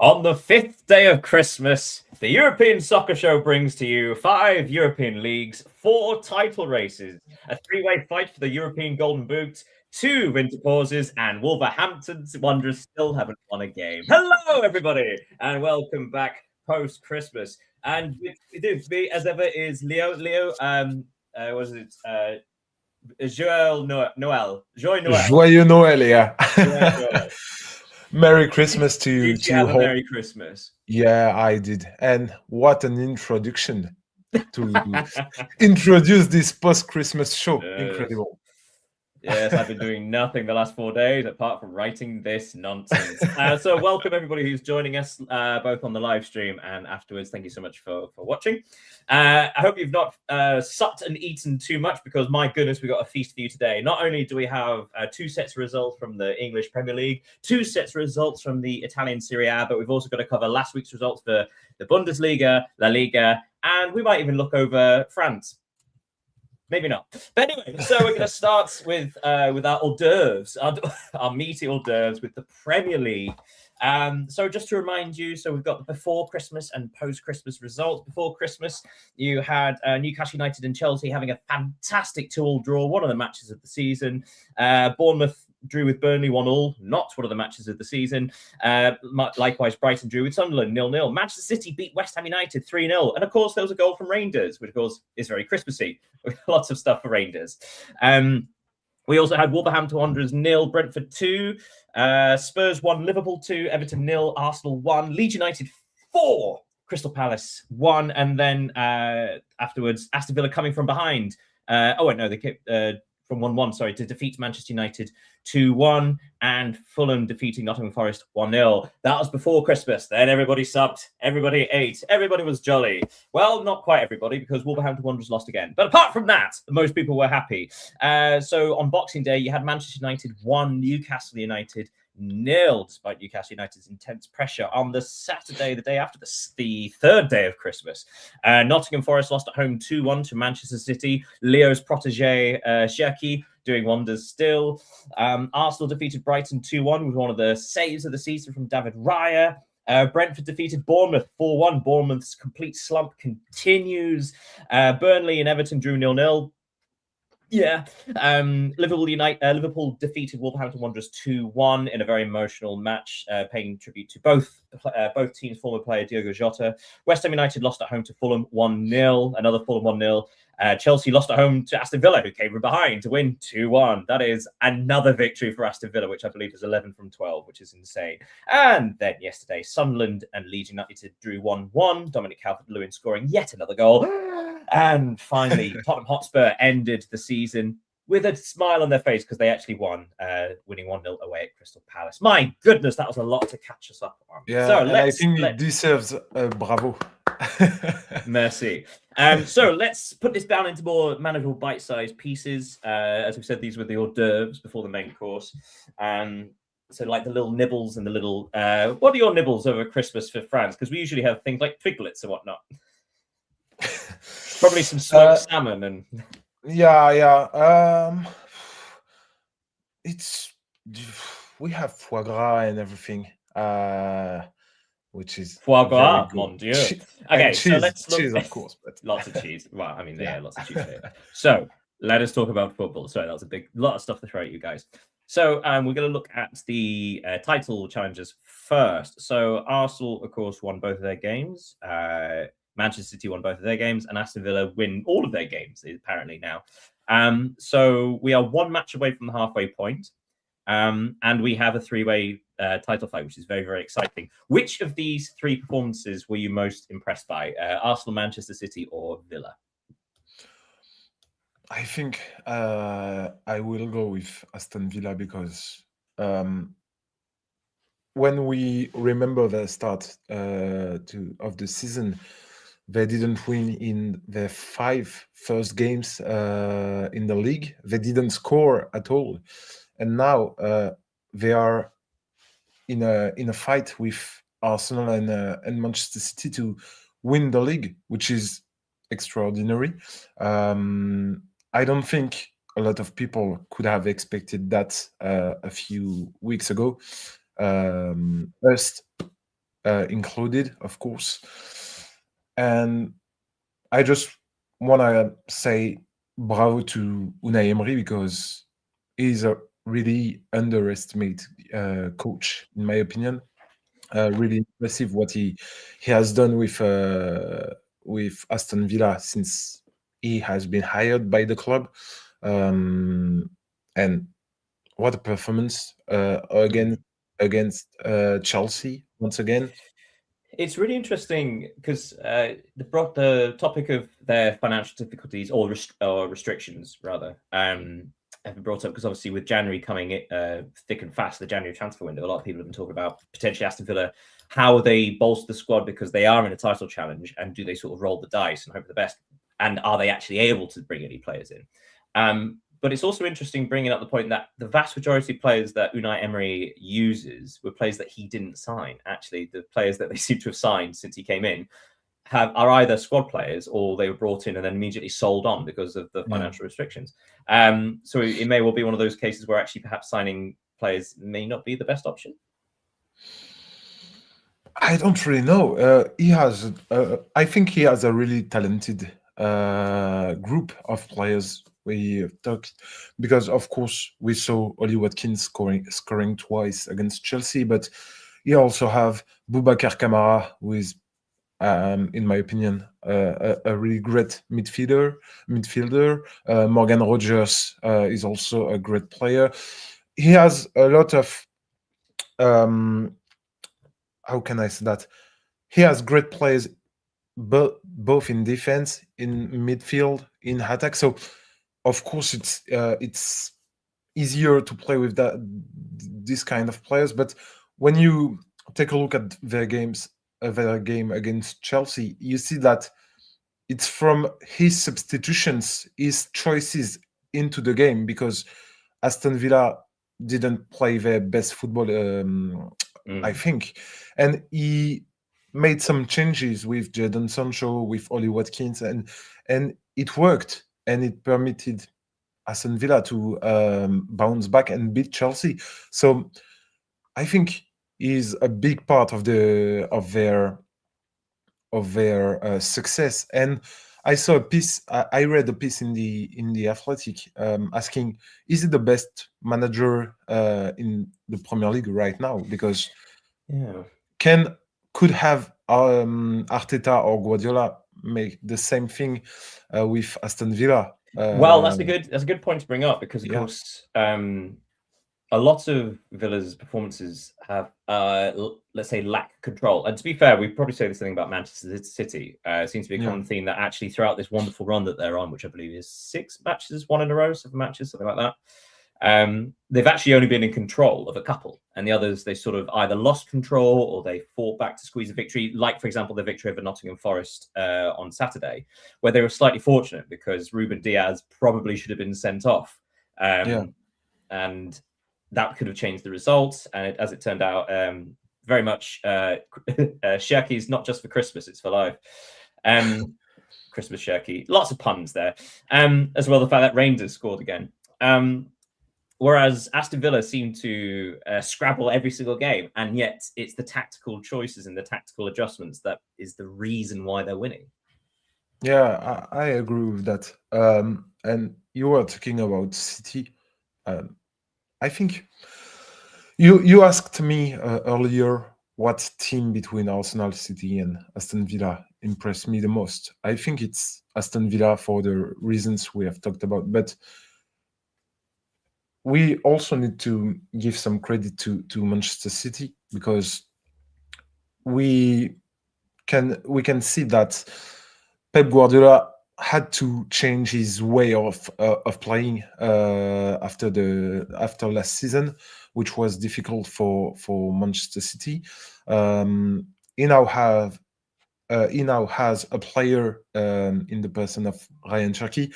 On the fifth day of Christmas, the European Soccer Show brings to you 5 European leagues, 4 title races, a 3-way fight for the European Golden Boot, 2 winter pauses, and Wolverhampton's Wanderers still haven't won a game. Hello, everybody, and welcome back post-Christmas. And with me, as ever, is Leo. Leo, was it Joël Noel? Joyeux Noël, yeah. Noel. Merry Christmas to you. Did you have a Merry Christmas? Yeah, I did. And what an introduction to introduce this post-Christmas show. Incredible. Yes, I've been doing nothing the last 4 days apart from writing this nonsense. So welcome everybody who's joining us both on the live stream and afterwards. Thank you so much for watching. I hope you've not supped and eaten too much because, my goodness, we've got a feast for you today. Not only do we have 2 sets of results from the English Premier League, 2 sets of results from the Italian Serie A, but we've also got to cover last week's results for the Bundesliga, La Liga, and we might even look over France. Maybe not. But anyway, so we're going to start with our hors d'oeuvres, our meaty hors d'oeuvres with the Premier League. So just to remind you, so we've got the before Christmas and post-Christmas results. Before Christmas, you had Newcastle United and Chelsea having a fantastic 2-2 draw, one of the matches of the season. Bournemouth drew with Burnley 1-1, not one of the matches of the season. Likewise, Brighton drew with Sunderland 0-0. Manchester City beat West Ham United 3-0. And of course, there was a goal from Rangers, which of course is very Christmassy. Lots of stuff for Rangers. We also had Wolverhampton Wanderers 0, Brentford 2, Spurs 1, Liverpool 2, Everton 0, Arsenal 1, Leeds United 4, Crystal Palace 1, and then afterwards, Aston Villa coming from behind. They kept from 1-1, to defeat Manchester United 2-1, and Fulham defeating Nottingham Forest 1-0. That was before Christmas. Then everybody supped, everybody ate, everybody was jolly. Well, not quite everybody, because Wolverhampton Wanderers lost again. But apart from that, most people were happy. So on Boxing Day, you had Manchester United 1, Newcastle United 0, despite Newcastle United's intense pressure. On the Saturday, the day after the third day of Christmas, Nottingham Forest lost at home 2-1 to Manchester City. Leo's protege, Cherki, doing wonders still. Arsenal defeated Brighton 2-1 with one of the saves of the season from David Raya. Brentford defeated Bournemouth 4-1. Bournemouth's complete slump continues. Burnley and Everton drew 0-0. Yeah, Liverpool defeated Wolverhampton Wanderers 2-1 in a very emotional match, paying tribute to both teams' former player Diogo Jota. West Ham United lost at home to Fulham 1-0, another Fulham 1-0. Chelsea lost at home to Aston Villa, who came from behind to win 2-1. That is another victory for Aston Villa, which I believe is 11 from 12, which is insane. And then yesterday, Sunderland and Leeds United drew 1-1. Dominic Calvert-Lewin scoring yet another goal. And finally, Tottenham Hotspur ended the season with a smile on their face because they actually won, winning 1-0 away at Crystal Palace. My goodness, that was a lot to catch us up on. Yeah, so I think it deserves a bravo. Merci. So let's put this down into more manageable bite-sized pieces. As we said, these were the hors d'oeuvres before the main course. So like the little nibbles and the little... what are your nibbles over Christmas for France? Because we usually have things like twiglets and whatnot. Probably some smoked salmon and... Yeah. We have foie gras and everything, which is foie gras, mon Dieu. Okay, cheese, so let's look. Cheese, of course, but lots of cheese. Well, I mean, yeah, lots of cheese here. So let us talk about football. Sorry, that was a lot of stuff to throw at you guys. So we're going to look at the title challenges first. So Arsenal, of course, won both of their games. Manchester City won both of their games, and Aston Villa win all of their games, apparently now. So we are one match away from the halfway point, and we have a 3-way title fight, which is very, very exciting. Which of these 3 performances were you most impressed by? Arsenal, Manchester City, or Villa? I think I will go with Aston Villa because when we remember the start of the season, they didn't win in their 5 first games in the league. They didn't score at all, and now they are in a fight with Arsenal and Manchester City to win the league, which is extraordinary. I don't think a lot of people could have expected that a few weeks ago. included, of course. And I just want to say bravo to Unai Emery because he's a really underestimated coach, in my opinion. Really impressive what he has done with Aston Villa since he has been hired by the club, and what a performance again against Chelsea once again. It's really interesting because the topic of their financial difficulties or restrictions rather have been brought up because obviously with January coming thick and fast, the January transfer window, a lot of people have been talking about potentially Aston Villa, how they bolster the squad because they are in a title challenge, and do they sort of roll the dice and hope for the best, and are they actually able to bring any players in? But it's also interesting bringing up the point that the vast majority of players that Unai Emery uses were players that he didn't sign. Actually, the players that they seem to have signed since he came in are either squad players or they were brought in and then immediately sold on because of the financial restrictions. So it may well be one of those cases where actually perhaps signing players may not be the best option. I don't really know. He has, I think he has a really talented group of players. We talked because, of course, we saw Oli Watkins scoring twice against Chelsea, but you also have Boubacar Kamara, who is, in my opinion, a really great midfielder. Morgan Rogers is also a great player. He has a lot of how can I say that? He has great players, both in defense, in midfield, in attack. So, of course, it's easier to play with this kind of players. But when you take a look at their game against Chelsea, you see that it's from his substitutions, his choices into the game, because Aston Villa didn't play their best football, I think, and he made some changes with Jadon Sancho, with Oli Watkins, and it worked, and it permitted Aston Villa to bounce back and beat Chelsea. So I think he's a big part of their success. And I saw a piece. I read a piece in the Athletic asking, is it the best manager in the Premier League right now? Because could have Arteta or Guardiola make the same thing with Aston Villa? Well, that's a good point to bring up because, of course, a lot of Villa's performances have, let's say, lack control. And to be fair, we probably say this thing about Manchester City. It seems to be a common theme that actually throughout this wonderful run that they're on, which I believe is 6 matches, 1 in a row, 7 matches, something like that. They've actually only been in control of a couple, and the others they sort of either lost control or they fought back to squeeze a victory. Like, for example, the victory over Nottingham Forest on Saturday, where they were slightly fortunate because Ruben Diaz probably should have been sent off, and that could have changed the results. And as it turned out, very much Cherki is not just for Christmas; it's for life. Christmas Cherki, lots of puns there, as well. The fact that Rangers scored again. Whereas Aston Villa seem to scrabble every single game, and yet it's the tactical choices and the tactical adjustments that is the reason why they're winning. Yeah, I agree with that. And you were talking about City. I think you asked me earlier what team between Arsenal, City, and Aston Villa impressed me the most. I think it's Aston Villa for the reasons we have talked about, but we also need to give some credit to Manchester City because we can see that Pep Guardiola had to change his way of playing after last season, which was difficult for Manchester City. He now has a player in the person of Ryan Cherki,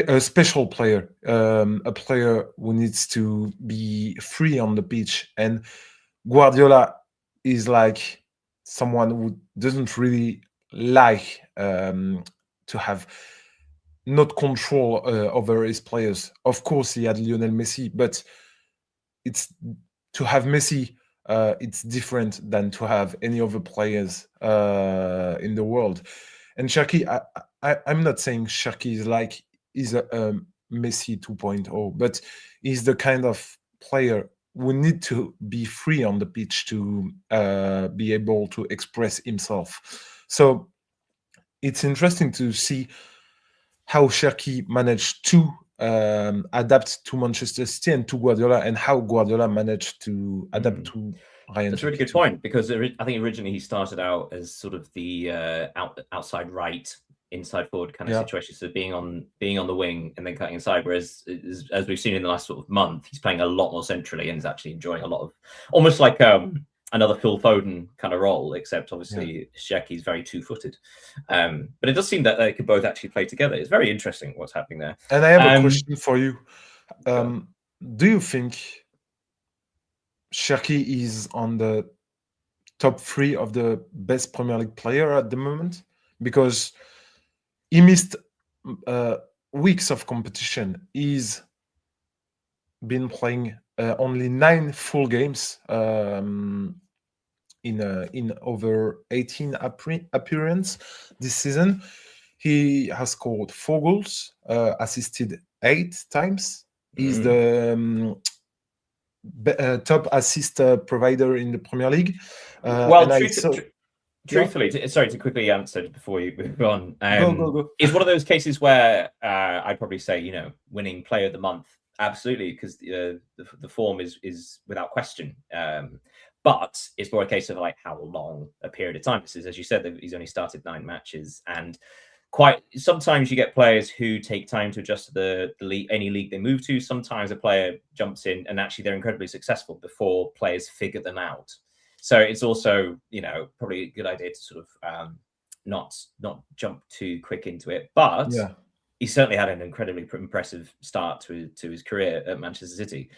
a special player, a player who needs to be free on the pitch. And Guardiola is like someone who doesn't really like to have not control over his players. Of course, he had Lionel Messi, but it's to have Messi it's different than to have any other players in the world. And Cherki, I'm not saying Cherki is a Messi 2.0, but he's the kind of player who need to be free on the pitch to be able to express himself. So it's interesting to see how Cherki managed to adapt to Manchester City and to Guardiola, and how Guardiola managed to adapt to Ryan. That's a really good point, because I think originally he started out as sort of the outside right, inside forward kind of situation, so being on the wing and then cutting inside. Whereas, as we've seen in the last sort of month, he's playing a lot more centrally and is actually enjoying a lot of almost like another Phil Foden kind of role, except obviously Cherki's very two-footed. But it does seem that they could both actually play together. It's very interesting what's happening there. And I have a question for you. Do you think Cherki is on the top 3 of the best Premier League player at the moment? Because he missed weeks of competition. He's been playing only 9 full games in over 18 appearances this season. He has scored 4 goals, assisted 8 times. He's the top assist provider in the Premier League. Truthfully, sorry to quickly answer before you move on. Go. It's one of those cases where I'd probably say, winning player of the month, absolutely, because the form is without question. But it's more a case of like how long a period of time this is. As you said, he's only started 9 matches, and sometimes you get players who take time to adjust to the league, any league they move to. Sometimes a player jumps in and actually they're incredibly successful before players figure them out. So it's also, probably a good idea to sort of not jump too quick into it. But he certainly had an incredibly impressive start to his career at Manchester City.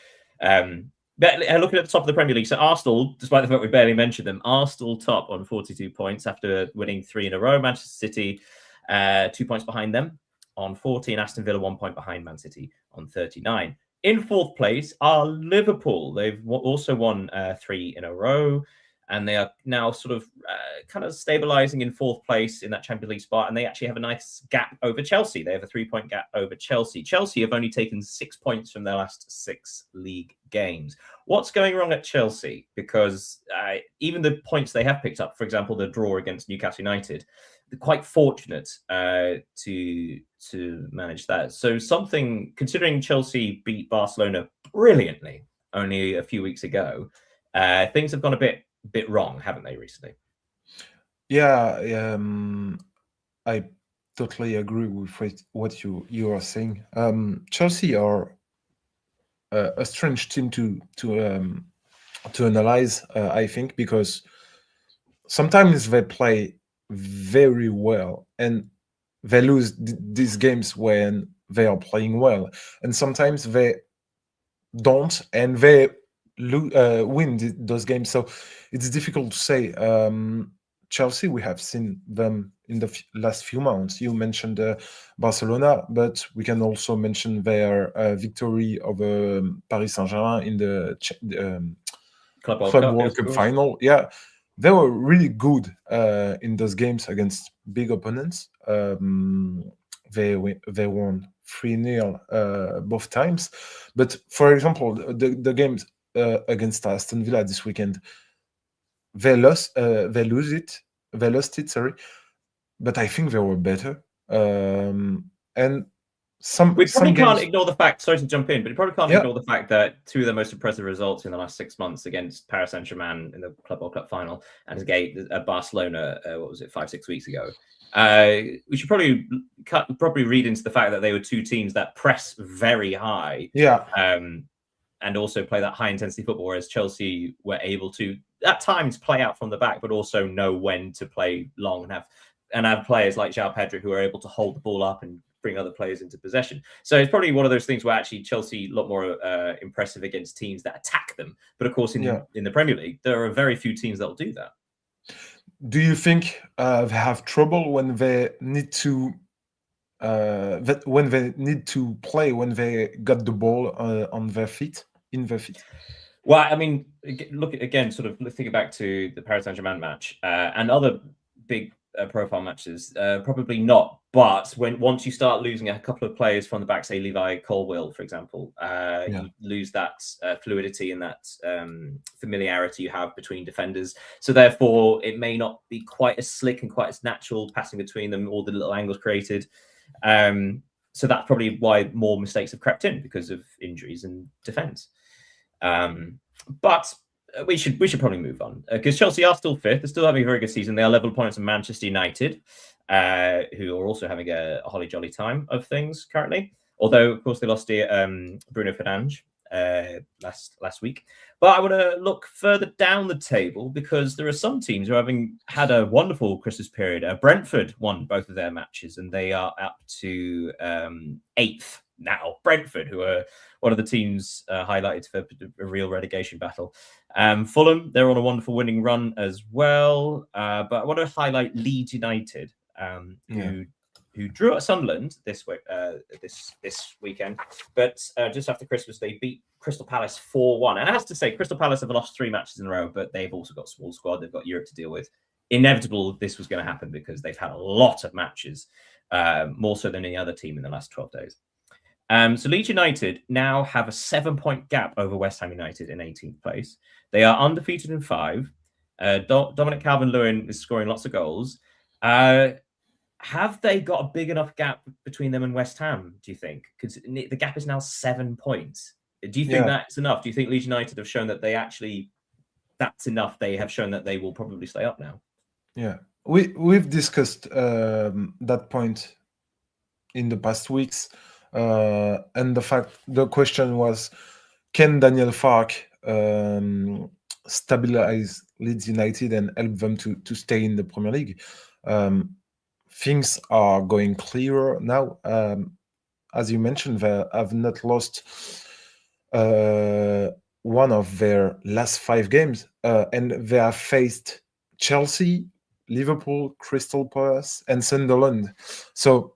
But looking at the top of the Premier League, so Arsenal, despite the fact we barely mentioned them, Arsenal top on 42 points after winning 3 in a row. Manchester City 2 points behind them on 40, and Aston Villa 1 point behind Man City on 39. In 4th place are Liverpool. They've also won 3 in a row, and they are now sort of kind of stabilizing in 4th place in that Champions League spot, and they actually have a nice gap over Chelsea. They have a 3-point gap over Chelsea. Chelsea have only taken 6 points from their last 6 league games. What's going wrong at Chelsea? Because even the points they have picked up, for example, the draw against Newcastle United, they're quite fortunate to manage that. So something, considering Chelsea beat Barcelona brilliantly only a few weeks ago, things have gone a bit wrong, haven't they, recently? Yeah, I totally agree with what you are saying. Chelsea are a strange team to analyze, I think, because sometimes they play very well and they lose these games when they are playing well, and sometimes they don't and they win those games. So it's difficult to say. Chelsea, we have seen them in the last few months. You mentioned Barcelona, but we can also mention their victory over Paris Saint-Germain in the Club World Cup final. Yeah, they were really good in those games against big opponents. They won 3-0 both times. But for example, the games against Aston Villa this weekend, they lost it, sorry. But I think they were better. And we probably can't games... ignore the fact, sorry to jump in, but you probably can't ignore the fact that 2 of the most impressive results in the last 6 months against Paris Saint-Germain in the Club World Cup final and against Barcelona, 5-6 weeks ago. We should probably read into the fact that they were 2 teams that press very high. And also play that high intensity football, whereas Chelsea were able to at times play out from the back, but also know when to play long and have players like João Pedro who are able to hold the ball up and bring other players into possession. So it's probably one of those things where actually Chelsea a lot more impressive against teams that attack them. But of course, in the Premier League, there are very few teams that will do that. Do you think they have trouble when they need to play, when they got the ball in their feet? Well, I mean, look at again, sort of thinking back to the Paris Saint-Germain match and other big profile matches. Probably not, but once you start losing a couple of players from the back, say Levi Colwill, for example, you lose that fluidity and that familiarity you have between defenders. So therefore, it may not be quite as slick and quite as natural passing between them, all the little angles created. So that's probably why more mistakes have crept in because of injuries and defense. But we should probably move on because Chelsea are still fifth. They're still having a very good season. They are level points with Manchester United, who are also having a holly jolly time of things currently. Although, of course, they lost to Bruno Fernandes last week. But I want to look further down the table because there are some teams who are having had a wonderful Christmas period. Brentford won both of their matches, and they are up to 8th now. Brentford, who are one of the teams highlighted for a real relegation battle. Fulham, they're on a wonderful winning run as well. But I want to highlight Leeds United, who drew at Sunderland this weekend. But just after Christmas, they beat Crystal Palace 4-1. And I have to say, Crystal Palace have lost 3 matches in a row, but they've also got a small squad. They've got Europe to deal with. Inevitable this was going to happen because they've had a lot of matches, more so than any other team in the last 12 days. So Leeds United now have a 7-point gap over West Ham United in 18th place. They are undefeated in 5. Dominic Calvert-Lewin is scoring lots of goals. Have they got a big enough gap between them and West Ham, do you think? Because the gap is now 7 points. Do you think that's enough? Do you think Leeds United have shown that that's enough? They have shown that they will probably stay up now. Yeah, we've discussed that point in the past weeks. And the question was, can Daniel Farke stabilize Leeds United and help them to stay in the Premier League? Things are going clearer now. As you mentioned, they have not lost one of their last 5 games, and they have faced Chelsea, Liverpool, Crystal Palace, and Sunderland. So,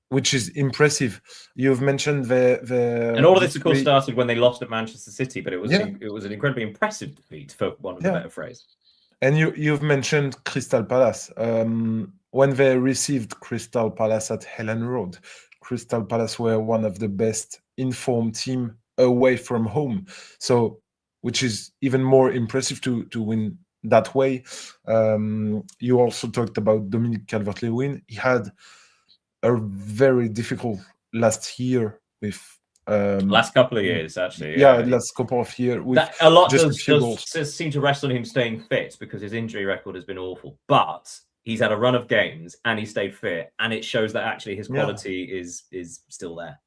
which is impressive. You've mentioned the and all of this, of course, started when they lost at Manchester City, but it was an incredibly impressive defeat, for one of the better phrase. And you've mentioned Crystal Palace. When they received Crystal Palace at Helen Road, Crystal Palace were one of the best informed team away from home. So, which is even more impressive to win that way. You also talked about Dominic Calvert-Lewin. He had a very difficult last year with last couple of years, actually. Last couple of years. A lot does seem to rest on him staying fit because his injury record has been awful. But he's had a run of games and he stayed fit, and it shows that actually his quality is still there.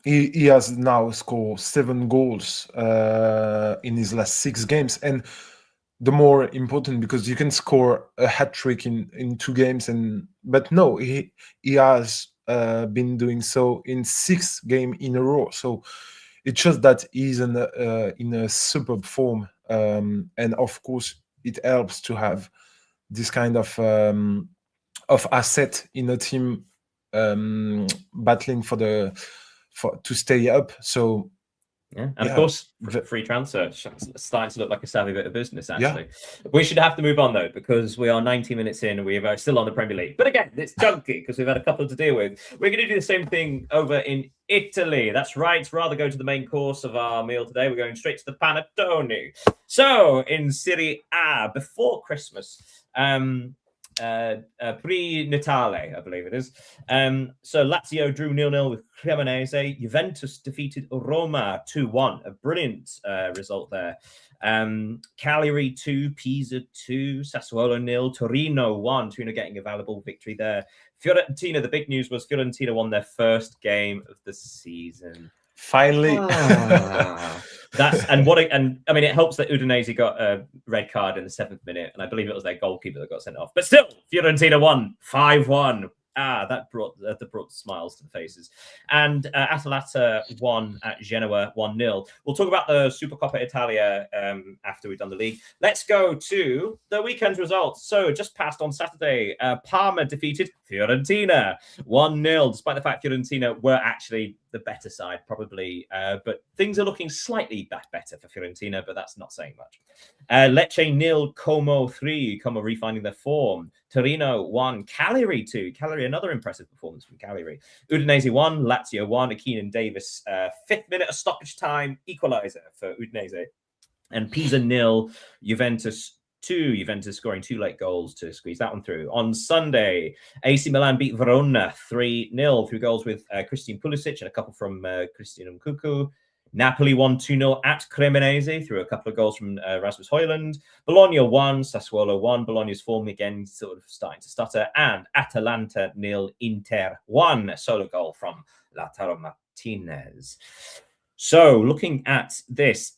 He has now scored 7 goals in his last 6 games, and the more important, because you can score a hat trick in 2 games, but no, he has been doing so in 6 games in a row. So it shows that he's in a superb form, and of course it helps to have this kind of asset in a team battling to stay up. So of course, free transfer starting to look like a savvy bit of business, actually. We should have to move on, though, because we are 90 minutes in and we are still on the Premier League. But again, it's chunky because we've had a couple to deal with. We're going to do the same thing over in Italy. That's right. Rather go to the main course of our meal today, we're going straight to the panettone. So, in Serie A, before Christmas, pre-Natale, I believe it is. So Lazio drew 0-0 with Cremonese. Juventus defeated Roma 2-1. A brilliant result there. Cagliari 2, Pisa 2, Sassuolo 0, Torino 1. Torino getting a valuable victory there. Fiorentina, the big news was Fiorentina won their first game of the season. Finally. It helps that Udinese got a red card in the 7th minute, and I believe it was their goalkeeper that got sent off. But still, Fiorentina won 5-1. That brought smiles to the faces. And Atalanta won at Genoa 1-0. We'll talk about the Supercoppa Italia after we've done the league. Let's go to the weekend's results. So just passed on Saturday, Parma defeated Fiorentina 1-0, despite the fact Fiorentina were actually the better side, probably. But things are looking slightly better for Fiorentina, but that's not saying much. Lecce 0, Como 3. Como refining their form. Torino 1, Cagliari 2. Cagliari, another impressive performance from Cagliari. Udinese 1, Lazio 1. Keenan Davis, 5th minute of stoppage time, equaliser for Udinese. And Pisa 0, Juventus 2. Juventus scoring 2 late goals to squeeze that one through. On Sunday, AC Milan beat Verona 3-0 through goals with Christian Pulisic and a couple from Christian Nkunku. Napoli won 2-0 at Cremonese through a couple of goals from Rasmus Højlund. Bologna 1, Sassuolo 1. Bologna's form again sort of starting to stutter. And Atalanta 0, Inter 1. Solo goal from Lautaro Martinez. So looking at this,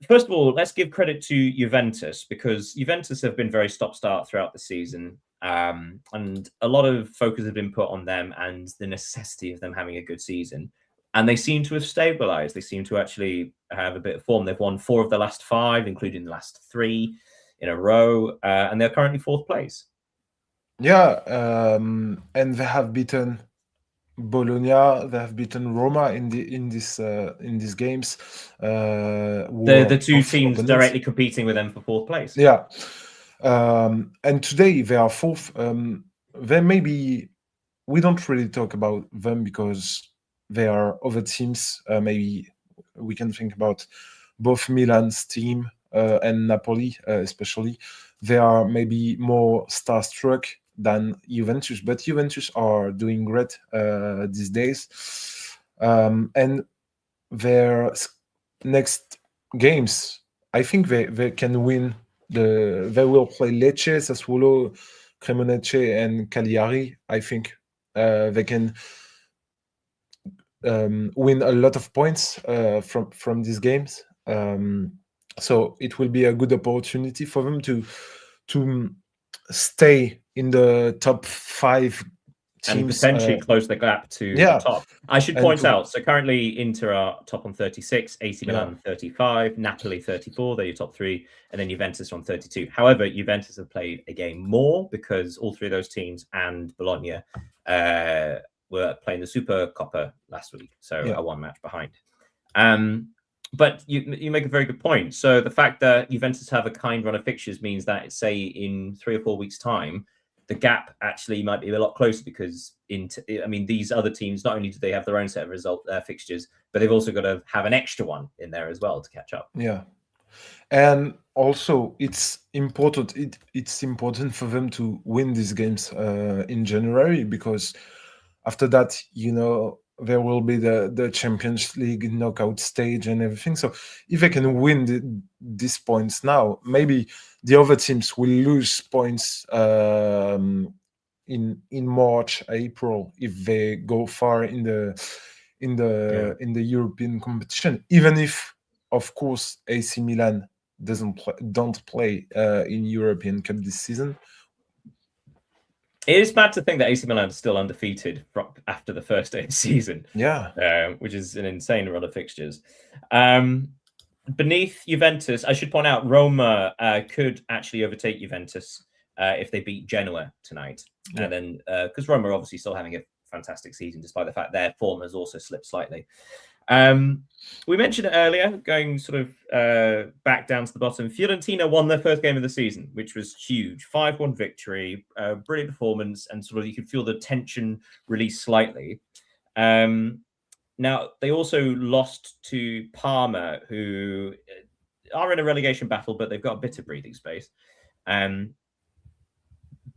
first of all, let's give credit to Juventus, because Juventus have been very stop-start throughout the season. And a lot of focus has been put on them and the necessity of them having a good season. And they seem to have stabilized. They seem to actually have a bit of form. They've won 4 of the last 5, including the last 3 in a row. And they're currently 4th place. Yeah, and they have beaten Bologna. They have beaten Roma in these games. The 2 teams directly competing with them for 4th place. Yeah, and today they are 4th. They maybe we don't really talk about them because they are other teams. Maybe we can think about both Milan's team and Napoli, especially. They are maybe more starstruck than Juventus, but Juventus are doing great these days. And their next games, I think they can win. They will play Lecce, Sassuolo, Cremonese, and Cagliari. I think they can win a lot of points from these games. So it will be a good opportunity for them to stay in the top 5 teams, and potentially close the gap to the top. I should point out, so currently Inter are top on 36, AC Milan 35, Napoli 34, they're your top 3, and then Juventus on 32. However, Juventus have played a game more because all 3 of those teams and Bologna were playing the Supercoppa last week, so a 1 match behind. But you make a very good point. So the fact that Juventus have a kind run of fixtures means that, say, in 3 or 4 weeks' time, the gap actually might be a lot closer, because these other teams, not only do they have their own set of fixtures, but they've also got to have an extra one in there as well to catch up. Yeah, and also it's important. It's important for them to win these games in January, because after that, there will be the Champions League knockout stage and everything. So if they can win these points now, maybe the other teams will lose points in March, April, if they go far in the European competition. Even if, of course, AC Milan don't play in European Cup this season. It is bad to think that AC Milan is still undefeated after the first day of the season. Yeah. Which is an insane run of fixtures. Beneath Juventus, I should point out Roma could actually overtake Juventus if they beat Genoa tonight. Yeah. And then, because Roma are obviously still having a fantastic season, despite the fact their form has also slipped slightly. We mentioned it earlier, going sort of back down to the bottom. Fiorentina won their first game of the season, which was huge. 5-1 victory, brilliant performance, and sort of you could feel the tension release slightly. Now, they also lost to Parma, who are in a relegation battle, but they've got a bit of breathing space. But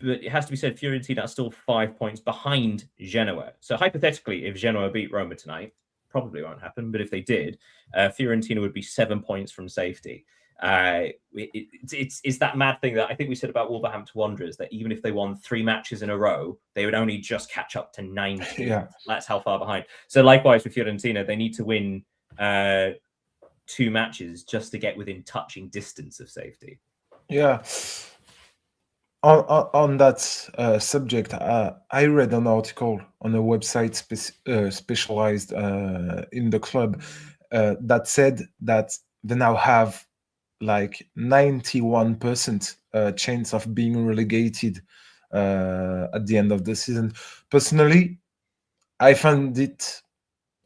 it has to be said, Fiorentina are still 5 points behind Genoa. So hypothetically, if Genoa beat Roma tonight, probably won't happen, but if they did, Fiorentina would be 7 points from safety. It's that mad thing that I think we said about Wolverhampton Wanderers, that even if they won 3 matches in a row, they would only just catch up to 19. Yeah. That's how far behind. So likewise with Fiorentina, they need to win 2 matches just to get within touching distance of safety. Yeah. On that subject, I read an article on a website specialized in the club that said that they now have like 91% chance of being relegated at the end of the season. Personally, I found it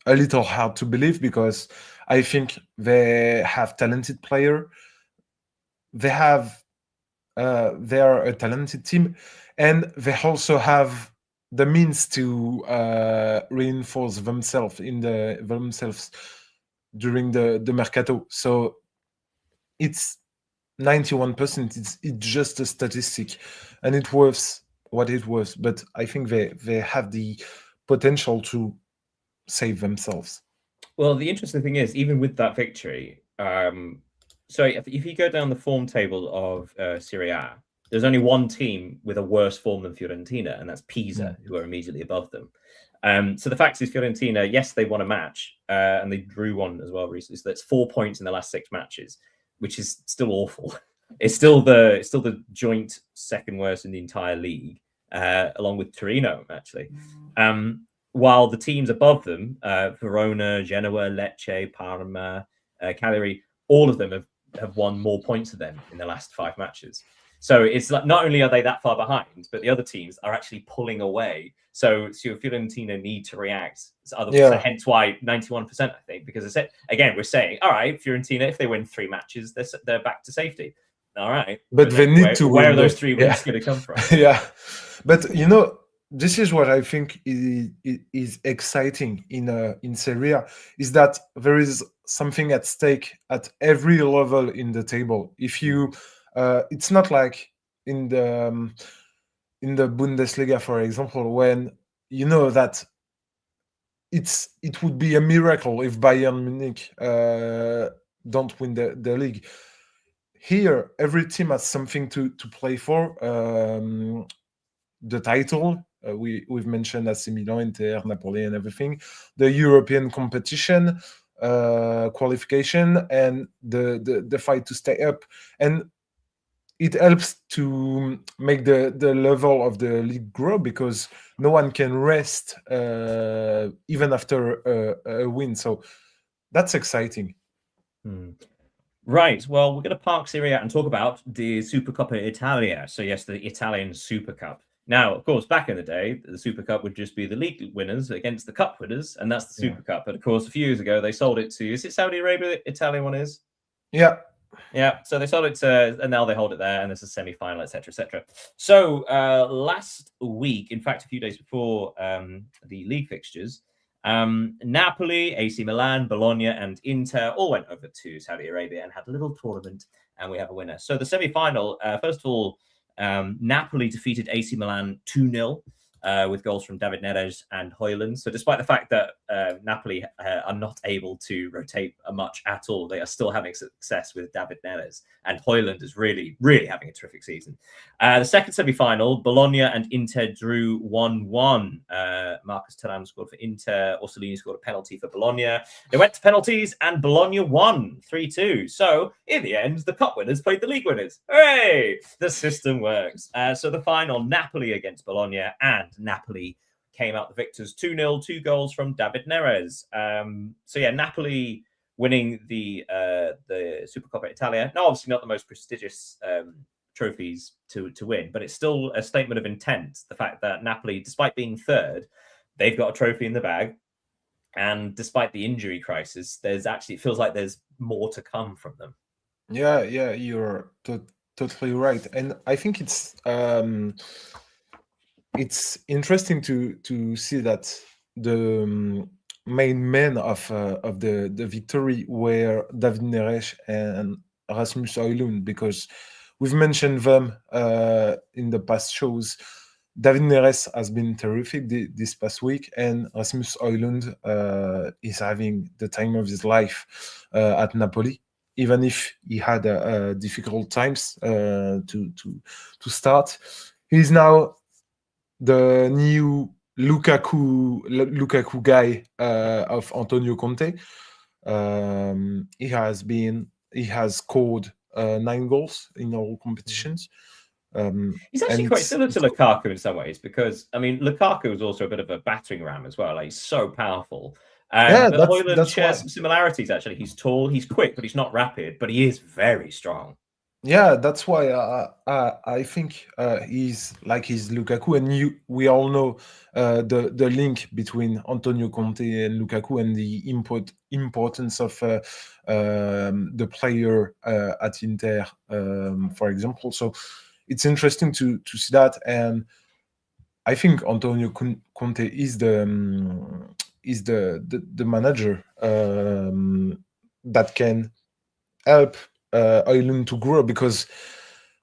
a little hard to believe because I think they have talented player. They have they are a talented team, and they also have the means to reinforce themselves during the mercato. So it's 91%. It's just a statistic, and it worth what it was. But I think they have the potential to save themselves. Well, the interesting thing is, even with that victory, so if you go down the form table of Serie A, there's only one team with a worse form than Fiorentina, and that's Pisa, who are immediately above them. So the fact is, Fiorentina, yes, they won a match, and they drew one as well recently. So that's 4 points in the last 6 matches, which is still awful. It's still the joint second worst in the entire league, along with Torino, actually. While the teams above them, Verona, Genoa, Lecce, Parma, Cagliari, all of them have won more points than them in the last 5 matches. So it's like not only are they that far behind, but the other teams are actually pulling away. So Fiorentina need to react. Hence why 91%, I think, because again, we're saying, all right, Fiorentina, if they win 3 matches, they're back to safety. All right, but they need to. Where are those 3 wins going to come from? Yeah, but this is what I think is exciting in Serie A, is that there is something at stake at every level in the table. If you, it's not like in the Bundesliga, for example, when you know that it would be a miracle if Bayern Munich don't win the league. Here, every team has something to play for. The title, we've mentioned AC Milan, Inter, Napoli, and everything. The European competition, qualification, and the fight to stay up. And it helps to make the level of the league grow because no one can rest even after a win. So that's exciting. Right. Well, we're going to park Serie A and talk about the Supercoppa Italia. So yes, the Italian Super Cup. Now, of course, back in the day, the Super Cup would just be the league winners against the cup winners, and that's the Super Cup. But of course, a few years ago, they sold it to, is it Saudi Arabia, the Italian one is? Yeah. Yeah, so they sold it to, and now they hold it there, and there's a semi-final, etc., etc. So last week, in fact, a few days before the league fixtures, Napoli, AC Milan, Bologna, and Inter all went over to Saudi Arabia and had a little tournament, and we have a winner. So the semi-final, first of all, Napoli defeated AC Milan 2-0. With goals from David Neres and Højlund. So despite the fact that Napoli are not able to rotate much at all, they are still having success with David Neres. And Højlund is really, really having a terrific season. The second semi-final, Bologna and Inter drew 1-1. Marcus Thuram scored for Inter. Orsolini scored a penalty for Bologna. They went to penalties and Bologna won 3-2. So in the end, the cup winners played the league winners. Hooray! The system works. So the final, Napoli against Bologna, and Napoli came out the victors 2-0, 2 goals from David Neres. So yeah, Napoli winning the Supercoppa Italia. Now, obviously not the most prestigious trophies to win, but it's still a statement of intent. The fact that Napoli, despite being third, they've got a trophy in the bag. And despite the injury crisis, it feels like there's more to come from them. Yeah, you're totally right. And I think it's interesting to see that the main men of the victory were David Neres and Rasmus Højlund, because we've mentioned them in the past shows. David Neres has been terrific this past week, and Rasmus Højlund is having the time of his life at Napoli, even if he had difficult times to start. He's now the new Lukaku guy of Antonio Conte. He has scored 9 goals in all competitions. He's actually quite similar to Lukaku in some ways, because I mean Lukaku is also a bit of a battering ram as well. Like, he's so powerful. But Højlund shares some similarities. Actually, he's tall, he's quick, but he's not rapid. But he is very strong. Yeah, that's why I think he's Lukaku, and we all know the link between Antonio Conte and Lukaku, and the importance of the player at Inter, for example. So it's interesting to see that, and I think Antonio Conte is the manager that can help Oilun to grow, because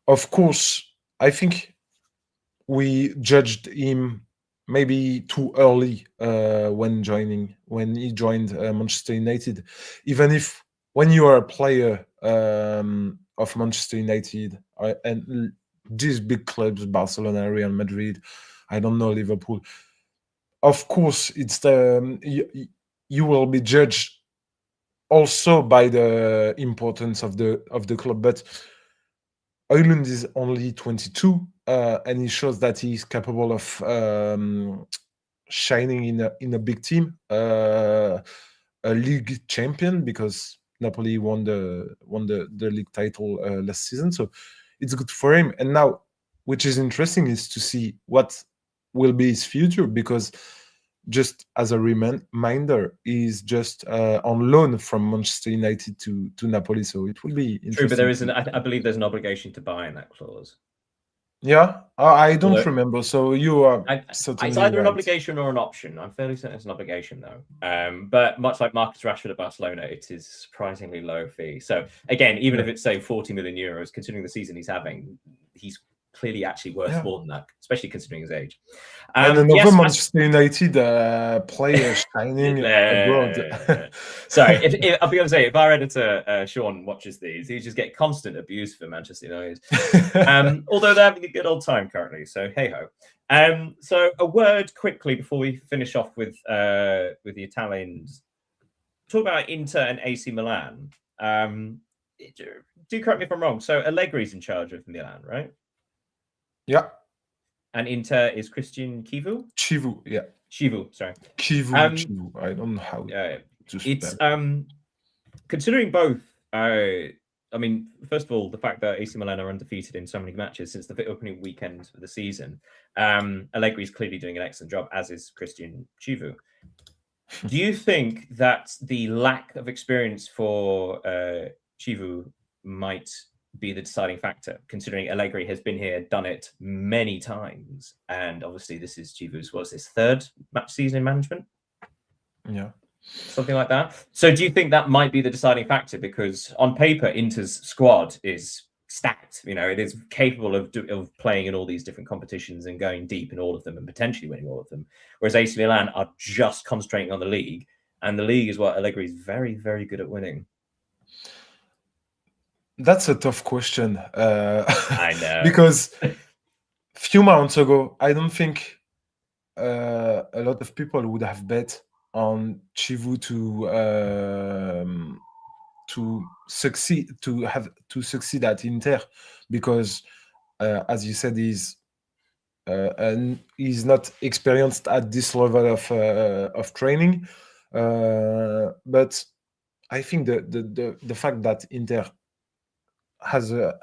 of course I think we judged him maybe too early when he joined Manchester United. Even if when you are a player of Manchester United and these big clubs, Barcelona, Real Madrid, I don't know, Liverpool, of course it's you will be judged also by the importance of the club. But Oilund is only 22, and he shows that he's capable of shining in a big team, a league champion, because Napoli won the league title last season. So it's good for him. And now, which is interesting, is to see what will be his future, because just as a reminder, he's just on loan from Manchester United to Napoli. So it will be interesting. True, but there is I believe there's an obligation to buy in that clause. Yeah, I don't remember. So you are certainly it's either right. an obligation or an option. I'm fairly certain it's an obligation, though. But much like Marcus Rashford at Barcelona, it is surprisingly low fee. So again, even if it's say 40 million euros, considering the season he's having, he's clearly actually worth more than that, especially considering his age. And another Manchester United player shining abroad. Sorry, I'll be honest, if our editor Sean watches these, he just get constant abuse for Manchester United. Although they're having a good old time currently, so hey ho. So a word quickly before we finish off with the Italians. Talk about Inter and AC Milan. Do correct me if I'm wrong. So Allegri's in charge of Milan, right? Yeah. And Inter is Christian Chivu? Chivu, yeah. Chivu, sorry. Chivu. I don't know how to it's considering both. I mean, first of all, the fact that AC Milan are undefeated in so many matches since the opening weekend of the season. Allegri is clearly doing an excellent job, as is Christian Chivu. Do you think that the lack of experience for Chivu might be the deciding factor, considering Allegri has been here, done it many times, and obviously this is Chivu's, what's his third match season in management? Yeah. Something like that. So do you think that might be the deciding factor? Because on paper, Inter's squad is stacked. You know, it is capable of playing in all these different competitions and going deep in all of them and potentially winning all of them. Whereas AC Milan are just concentrating on the league, and the league is what Allegri is very, very good at winning. That's a tough question. I know. Because a few months ago, I don't think a lot of people would have bet on Chivu to succeed at Inter, because as you said, he's not experienced at this level of training. But I think the fact that Inter has a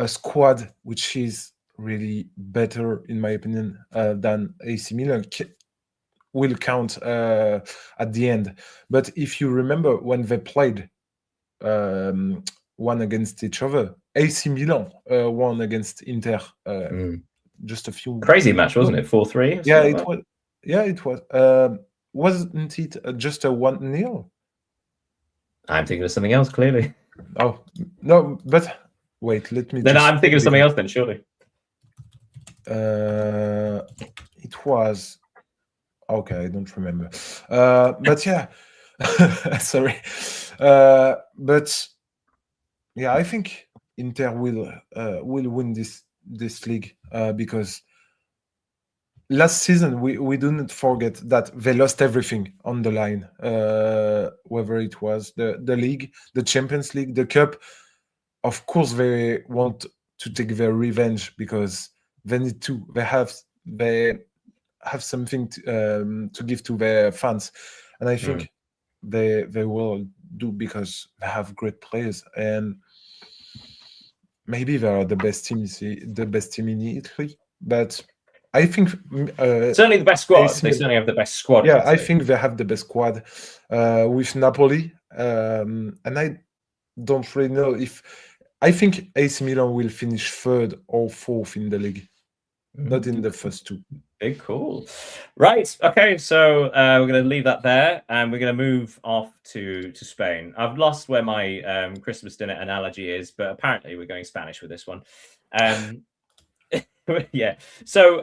squad which is really better, in my opinion, than AC Milan will count at the end. But if you remember when they played one against each other, AC Milan won against Inter just a few. Crazy match, wasn't it? 4-3. Yeah, it was. Yeah, it was. Wasn't it just a 1-0? I'm thinking of something else, clearly. Oh no, but wait, let me. Then I'm thinking of something else. Then surely. It was. Okay, I don't remember. But yeah, sorry. But yeah, I think Inter will win this league because last season we do not forget that they lost everything on the line, whether it was the league, the Champions League, the Cup. Of course, they want to take their revenge because they need to. They have something to give to their fans, and I think they will do because they have great players. And maybe they are the best team in Italy, but I think certainly the best squad. AC They certainly have the best squad. yeah, I think they have the best squad with Napoli, and I don't really know if I think AC Milan will finish third or fourth in the league, not in the first two. Big cool. Right. Okay. So we're going to leave that there, and we're going to move off to Spain. I've lost where my Christmas dinner analogy is, but apparently we're going Spanish with this one. Yeah. So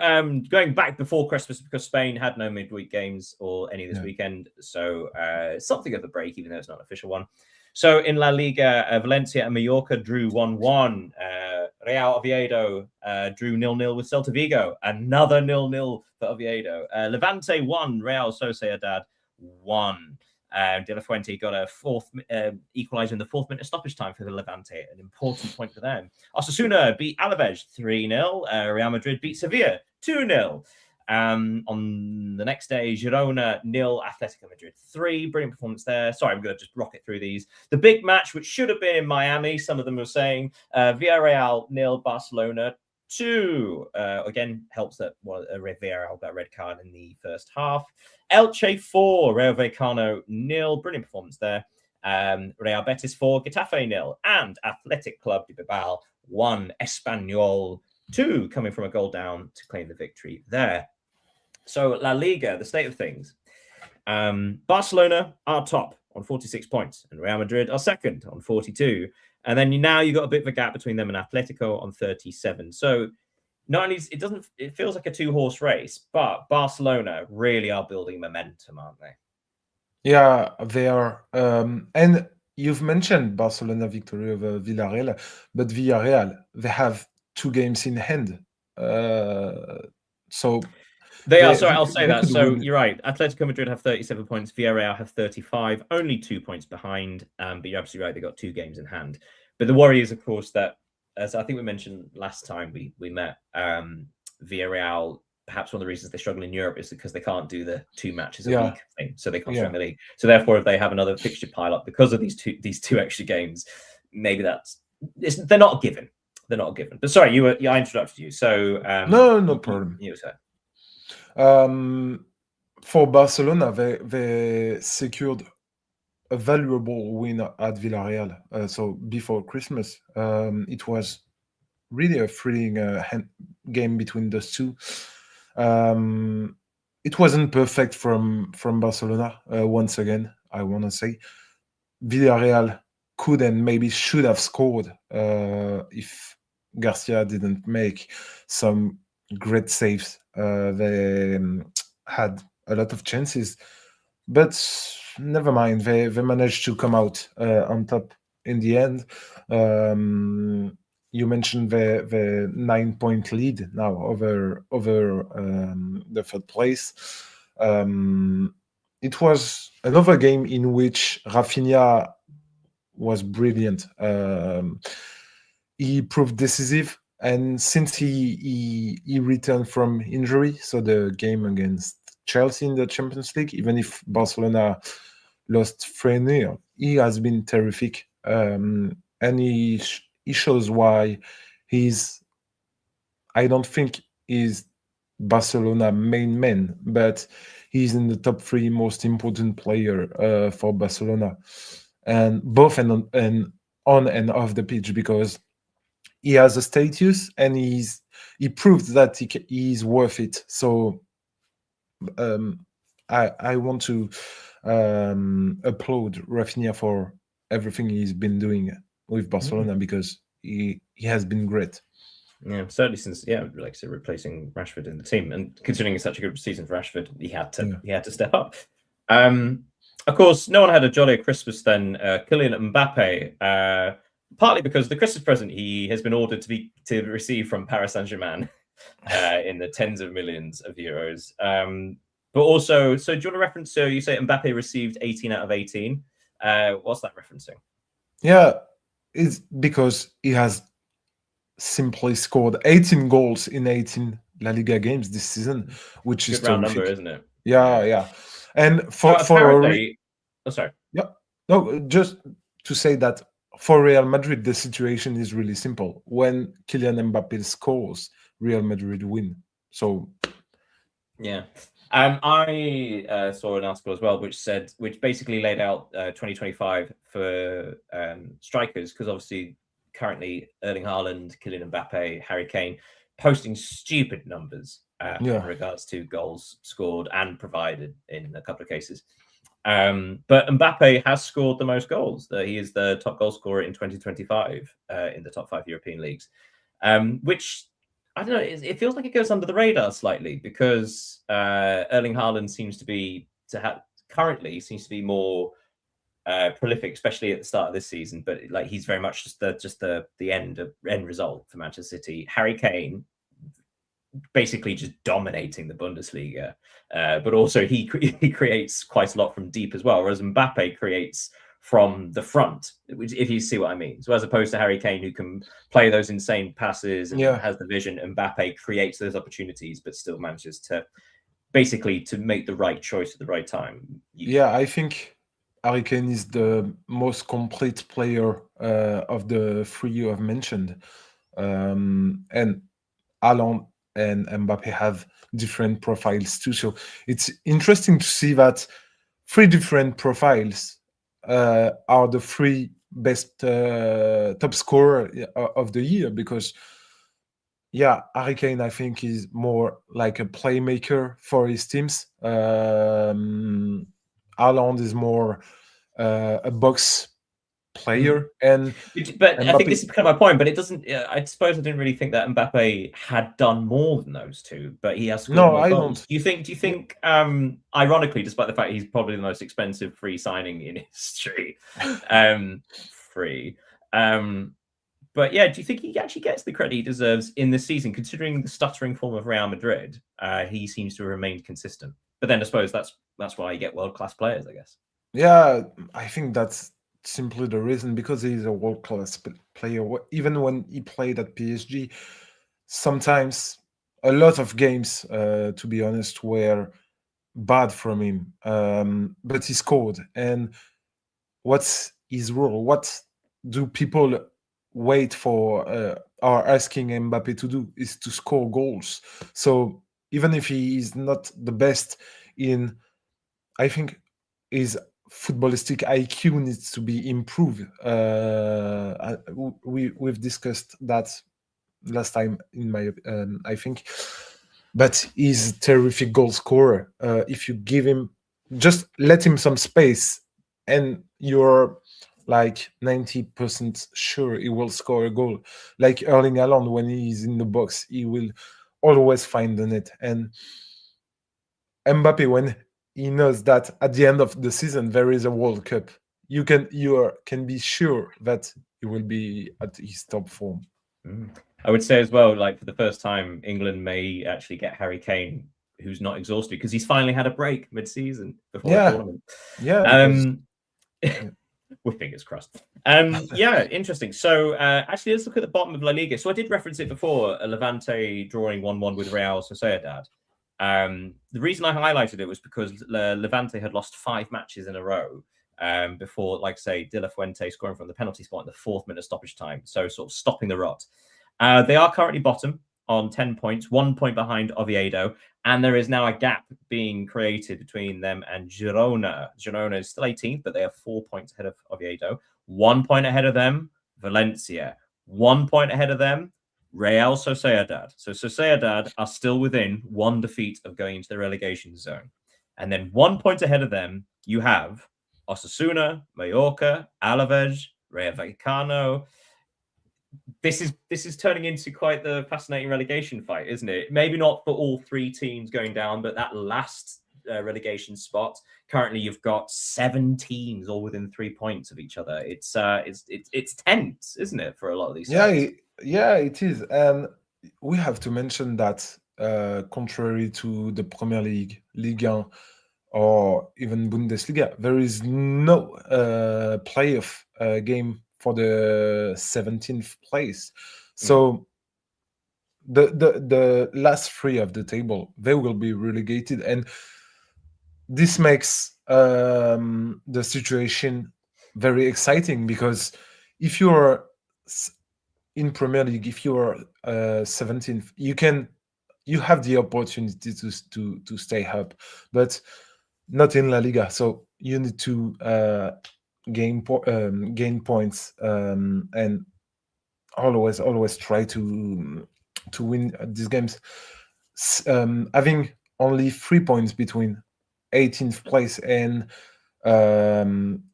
going back before Christmas, because Spain had no midweek games or any this weekend, so something of a break, even though it's not an official one. So in La Liga, Valencia and Mallorca drew 1-1. Real Oviedo drew 0-0 with Celta Vigo. Another 0-0 for Oviedo. Levante 1, Real Sociedad 1. De La Fuente got a fourth equaliser in the 4th minute stoppage time for the Levante, an important point for them. Osasuna beat Alaves 3-0. Real Madrid beat Sevilla 2-0. On the next day, Girona 0, Atletico Madrid 3. Brilliant performance there. Sorry, I'm going to just rocket through these. The big match, which should have been in Miami, some of them were saying, Villarreal 0, Barcelona 2. Again, helps that Villarreal got a red card in the first half. Elche 4, Rayo Vallecano 0. Brilliant performance there. Real Betis 4, Getafe 0. And Athletic Club de Bilbao 1, Espanyol 2, coming from a goal down to claim the victory there. So La Liga, the state of things. Barcelona are top on 46 points, and Real Madrid are second on 42. And then now you've got a bit of a gap between them and Atletico on 37. So not only it feels like a 2-horse race, but Barcelona really are building momentum, aren't they? Yeah, they are. And you've mentioned Barcelona victory over Villarreal, but Villarreal, they have 2 games in hand. So they are. Sorry, I'll say that. So you're right. Atletico Madrid have 37 points. Villarreal have 35, only 2 points behind. But you're absolutely right. They got 2 games in hand. But the worry is, of course, that as I think we mentioned last time we met, Villarreal. Perhaps one of the reasons they struggle in Europe is because they can't do the 2 matches a week thing, so they concentrate in the league. So therefore, if they have another fixture pile up because of these two extra games, maybe they're not given. They're not given. But sorry, I interrupted you. So no problem. You said. For Barcelona, they secured a valuable win at Villarreal. So before Christmas, it was really a thrilling game between those two. It wasn't perfect from Barcelona. Once again, I want to say Villarreal could and maybe should have scored if Garcia didn't make some great saves. They had a lot of chances, but never mind. They managed to come out on top in the end. You mentioned the 9-point lead now over the 3rd place. It was another game in which Rafinha was brilliant. He proved decisive, and since he returned from injury, so the game against Chelsea in the Champions League, even if Barcelona lost 3-0, he has been terrific, and he shows why I don't think he's Barcelona main man, but he's in the top 3 most important player for Barcelona, and both and on and off the pitch, because he has a status and he proved that he's worth it. So I want to applaud Rafinha for everything he's been doing with Barcelona, because he has been great. Yeah, certainly since like I said, replacing Rashford in the team, and considering it's such a good season for Rashford, he had to step up. Of course, no one had a jollier Christmas than Kylian Mbappe, partly because the Christmas present he has been ordered to receive from Paris Saint-Germain in the tens of millions of euros. But also, so do you want to reference? So you say Mbappe received 18 out of 18. What's that referencing? Yeah, it's because he has simply scored 18 goals in 18 La Liga games this season, which is good round number, isn't it? Yeah. And for sorry. yeah, no, just to say that for Real Madrid, the situation is really simple. When Kylian Mbappe scores, Real Madrid win. So yeah. I saw an article as well, which basically laid out 2025 for strikers, because obviously currently Erling Haaland, Kylian Mbappe, Harry Kane posting stupid numbers in regards to goals scored and provided in a couple of cases. But Mbappe has scored the most goals. He is the top goal scorer in 2025 in the top 5 European leagues, which I don't know. It feels like it goes under the radar slightly, because Erling Haaland currently seems to be more prolific, especially at the start of this season. But like, he's very much just the end result for Manchester City. Harry Kane basically just dominating the Bundesliga, but also he creates quite a lot from deep as well, whereas Mbappe creates from the front, which, if you see what I mean. So as opposed to Harry Kane, who can play those insane passes and has the vision, Mbappe creates those opportunities, but still manages to basically to make the right choice at the right time. I think Harry Kane is the most complete player of the 3 you have mentioned. And Haaland and Mbappe have different profiles too. So it's interesting to see that 3 different profiles are the 3 best top scorer of the year, because Harry Kane, I think, is more like a playmaker for his teams. Haaland is more a box player, but Mbappe, I think this is kind of my point. But it doesn't. I suppose I didn't really think that Mbappe had done more than those 2, but he has scored more goals. Do you think? Ironically, despite the fact he's probably the most expensive free signing in history, free. But do you think he actually gets the credit he deserves in this season, considering the stuttering form of Real Madrid? He seems to have remained consistent. But then I suppose that's why you get world-class players, I guess. Yeah, I think that's simply the reason, because he's a world-class player. Even when he played at PSG, sometimes a lot of games, to be honest, were bad from him. But he scored. And what's his role? What do people wait for are asking Mbappe to do is to score goals. So even if he is not the best in, I think his footballistic IQ needs to be improved. We've discussed that last time in my I think, but he's a terrific goal scorer. If you give him, just let him some space, and you're like 90% sure he will score a goal. Like Erling Haaland, when he's in the box, he will always find the net. And Mbappe, when he knows that at the end of the season there is a World Cup, you can be sure that he will be at his top form. I would say as well, like, for the first time, England may actually get Harry Kane, who's not exhausted, because he's finally had a break mid-season before the tournament. With fingers crossed. Interesting. So actually, let's look at the bottom of La Liga. So I did reference it before, Levante drawing 1-1 with Real Sociedad. The reason I highlighted it was because Levante had lost 5 matches in a row before, like, say, De La Fuente scoring from the penalty spot in the 4th minute stoppage time. So sort of stopping the rot. They are currently bottom on 10 points, 1 point behind Oviedo, and there is now a gap being created between them and Girona. Girona is still 18th, but they are 4 points ahead of Oviedo. 1 point ahead of them, Valencia. 1 point ahead of them, Real Sociedad. So Sociedad are still within 1 defeat of going into the relegation zone. And then 1 point ahead of them, you have Osasuna, Mallorca, Alaves, Rayo Vallecano. This is turning into quite the fascinating relegation fight, isn't it? Maybe not for all 3 teams going down, but that last relegation spot, currently you've got 7 teams all within 3 points of each other. It's tense, isn't it, for a lot of these sides? It is. And we have to mention that contrary to the Premier League, Ligue 1, or even Bundesliga, there is no playoff game for the 17th place. So the last 3 of the table, they will be relegated, and this makes the situation very exciting, because if you're in Premier League, if you're 17th, you have the opportunity to stay up, but not in La Liga. So you need to gain points, and always try to win these games. Having only 3 points between 18th place and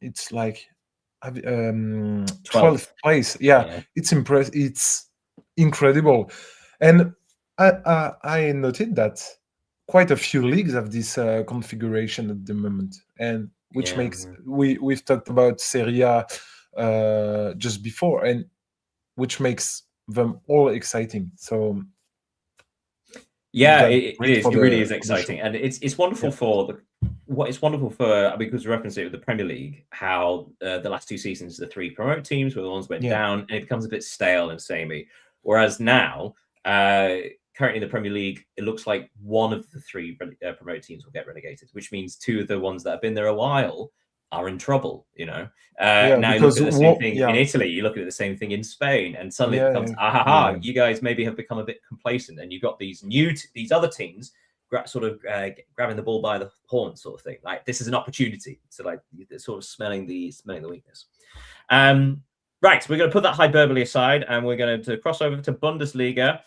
it's like 12th place. Yeah, it's impressive. It's incredible. And I noted that quite a few leagues have this configuration at the moment, and which makes we've talked about Serie A just before, and which makes them all exciting. So yeah, it really is exciting, and it's wonderful for it's wonderful for, because we reference it with the Premier League, how the last 2 seasons the 3 promote teams were the ones went down, and it becomes a bit stale and samey. Whereas now, currently in the Premier League, it looks like 1 of the 3 promote teams will get relegated, which means 2 of the ones that have been there a while are in trouble, you know. Now you look at the same thing in Italy, you look at the same thing in Spain, and suddenly it becomes, you guys maybe have become a bit complacent, and you've got these these other teams sort of grabbing the ball by the horn, sort of thing. Like, this is an opportunity to, like, sort of smelling the weakness. Right, we're going to put that hyperbole aside, and we're going to cross over to Bundesliga.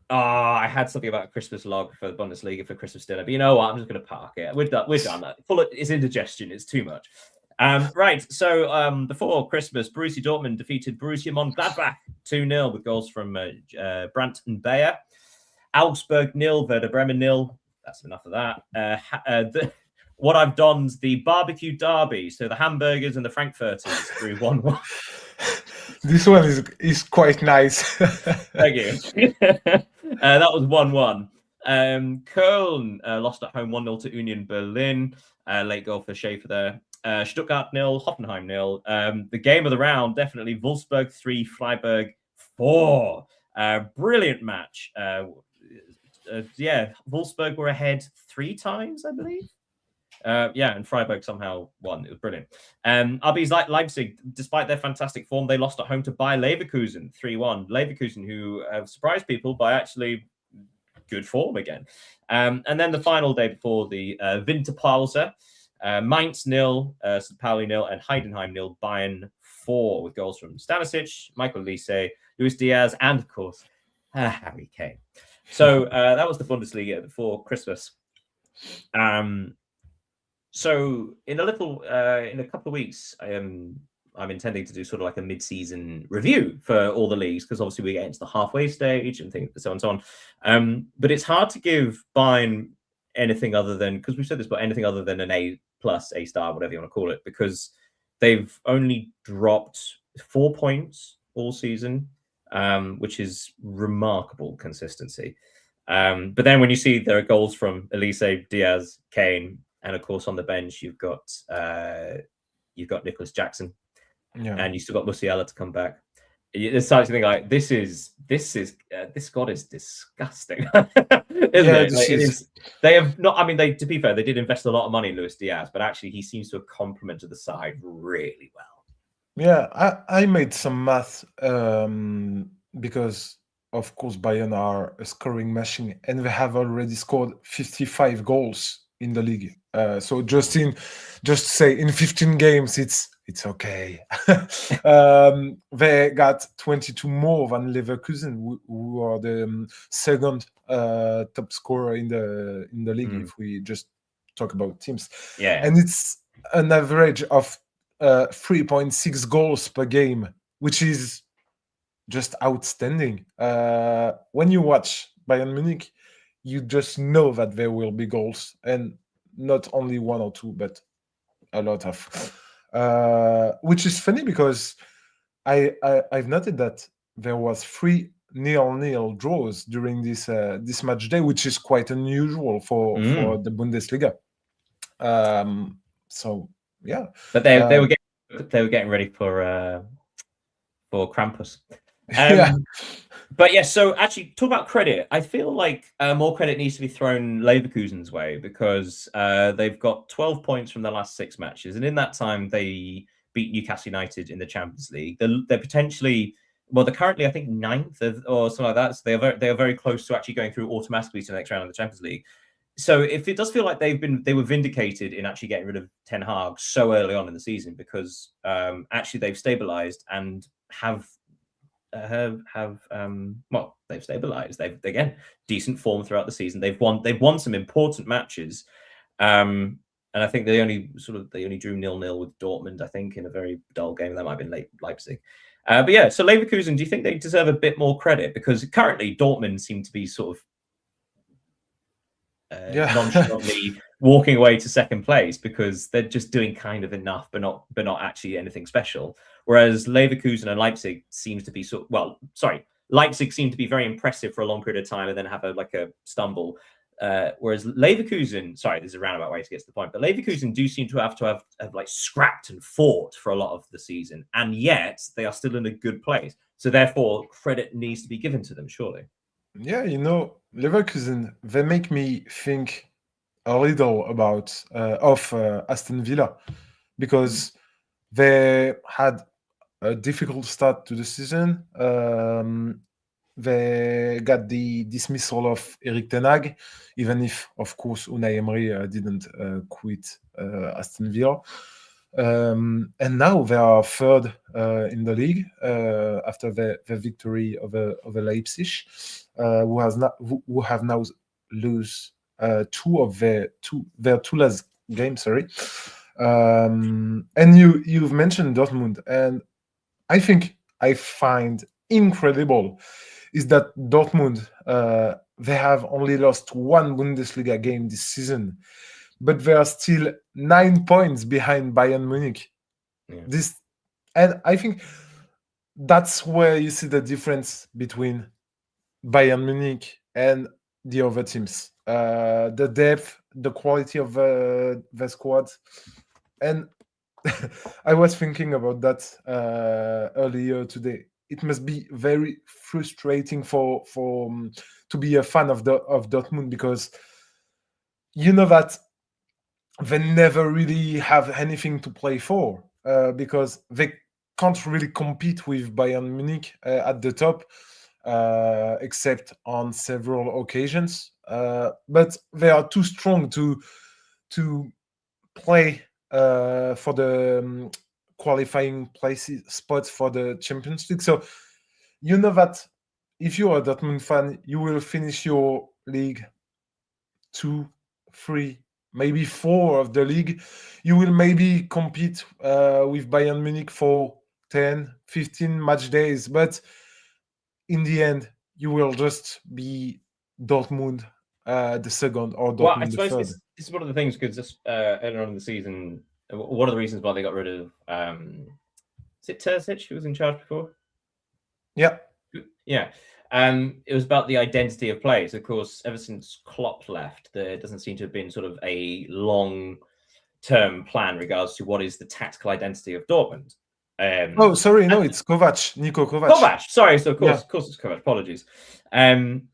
I had something about a Christmas log for the Bundesliga for Christmas dinner, but you know what? I'm just going to park it. We're done. It's indigestion. It's too much. Right. So before Christmas, Borussia Dortmund defeated Borussia Mönchengladbach 2-0 with goals from Brandt and Bayer. Augsburg 0, Werder Bremen 0. That's enough of that. What I've don's the barbecue derby. So the hamburgers and the Frankfurters drew 1-1. This one is quite nice. Thank you. That was 1-1. Köln lost at home 1-0 to Union Berlin. Late goal for Schaefer there. Stuttgart 0, Hoffenheim 0. The game of the round, definitely Wolfsburg 3, Freiburg 4. Brilliant match. Wolfsburg were ahead 3 times, I believe. And Freiburg somehow won. It was brilliant. RB's Leipzig, despite their fantastic form, they lost at home to Bayer Leverkusen 3-1. Leverkusen, who have surprised people by actually good form again. And then the final day before the Winterpause, Mainz 0, St. Pauli 0, and Heidenheim 0, Bayern 4, with goals from Stanisic, Michael Olise, Luis Diaz, and of course, Harry Kane. So that was the Bundesliga before Christmas. So in a couple of weeks, I'm intending to do sort of like a mid-season review for all the leagues, because obviously we get into the halfway stage and things, so on and so on. But it's hard to give Bayern anything other than, because we've said this, but anything other than an A+, A star, whatever you want to call it, because they've only dropped 4 points all season, which is remarkable consistency. But then when you see there are goals from Olise, Diaz, Kane, and of course on the bench you've got Nicholas Jackson, and you still got Musiala to come back. It's starting to think like this squad is disgusting, isn't it? They have not. I mean, to be fair, they did invest a lot of money in Luis Diaz, but actually he seems to have complemented the side really well. Yeah, I made some math because of course Bayern are a scoring machine, and they have already scored 55 goals in the league. So just say in 15 games, it's okay. They got 22 more than Leverkusen, who are the second top scorer in the league. If we just talk about teams, and it's an average of 3.6 goals per game, which is just outstanding. When you watch Bayern Munich, you just know that there will be goals, and not only 1 or 2, but a lot of. Which is funny because I've noted that there was 3 0-0 draws during this match day, which is quite unusual for the Bundesliga. So yeah, but they were getting ready for Krampus. But yeah, so actually, talk about credit. I feel like more credit needs to be thrown Leverkusen's way, because they've got 12 points from the last 6 matches, and in that time they beat Newcastle United in the Champions League. They're potentially, well, they're currently, I think, 9th or something like that. So they are very close to actually going through automatically to the next round of the Champions League. So if it does feel like they were vindicated in actually getting rid of Ten Hag so early on in the season, because actually they've stabilized and have they've stabilized. They've, again, decent form throughout the season. They've won some important matches. And I think they only drew 0-0 with Dortmund, I think, in a very dull game. That might have been Leipzig. But yeah, so Leverkusen, do you think they deserve a bit more credit? Because currently Dortmund seem to be sort of nonchalantly walking away to second place because they're just doing kind of enough, but not actually anything special. Whereas Leverkusen and Leipzig seems to be Leipzig seemed to be very impressive for a long period of time and then have a stumble. Whereas Leverkusen, sorry, this is a roundabout way to get to the point, but Leverkusen do seem to have like scrapped and fought for a lot of the season, and yet they are still in a good place. So therefore, credit needs to be given to them, surely. Yeah, Leverkusen, they make me think a little about of Aston Villa, because they had a difficult start to the season. They got the dismissal of Erik ten Hag, even if, of course, Unai Emery didn't quit Aston Villa. And now they are third in the league after the victory over Leipzig, who have now lose two of their two last games. Sorry, and you've mentioned Dortmund, and I think I find incredible is that Dortmund they have only lost one Bundesliga game this season, but they are still 9 points behind Bayern Munich. Yeah. And I think that's where you see the difference between Bayern Munich and the other teams. The depth, the quality of the squad. And I was thinking about that earlier today. It must be very frustrating for to be a fan of Dortmund, because you know that they never really have anything to play for, because they can't really compete with Bayern Munich at the top, except on several occasions. But they are too strong to play for the qualifying spots for the Champions League. So you know that if you are a Dortmund fan, you will finish your league 2, 3, maybe 4 of the league. You will maybe compete with Bayern Munich for 10, 15 match days, but in the end, you will just be Dortmund the second, or Dortmund the third. This is one of the things, because earlier on in the season, one of the reasons why they got rid of is it Terzic, who was in charge before? Yeah. It was about the identity of play. So, of course, ever since Klopp left, there doesn't seem to have been sort of a long-term plan regards to what is the tactical identity of Dortmund. It's Kovac, Niko Kovac. Kovac, sorry. So, of course it's Kovac. Apologies. And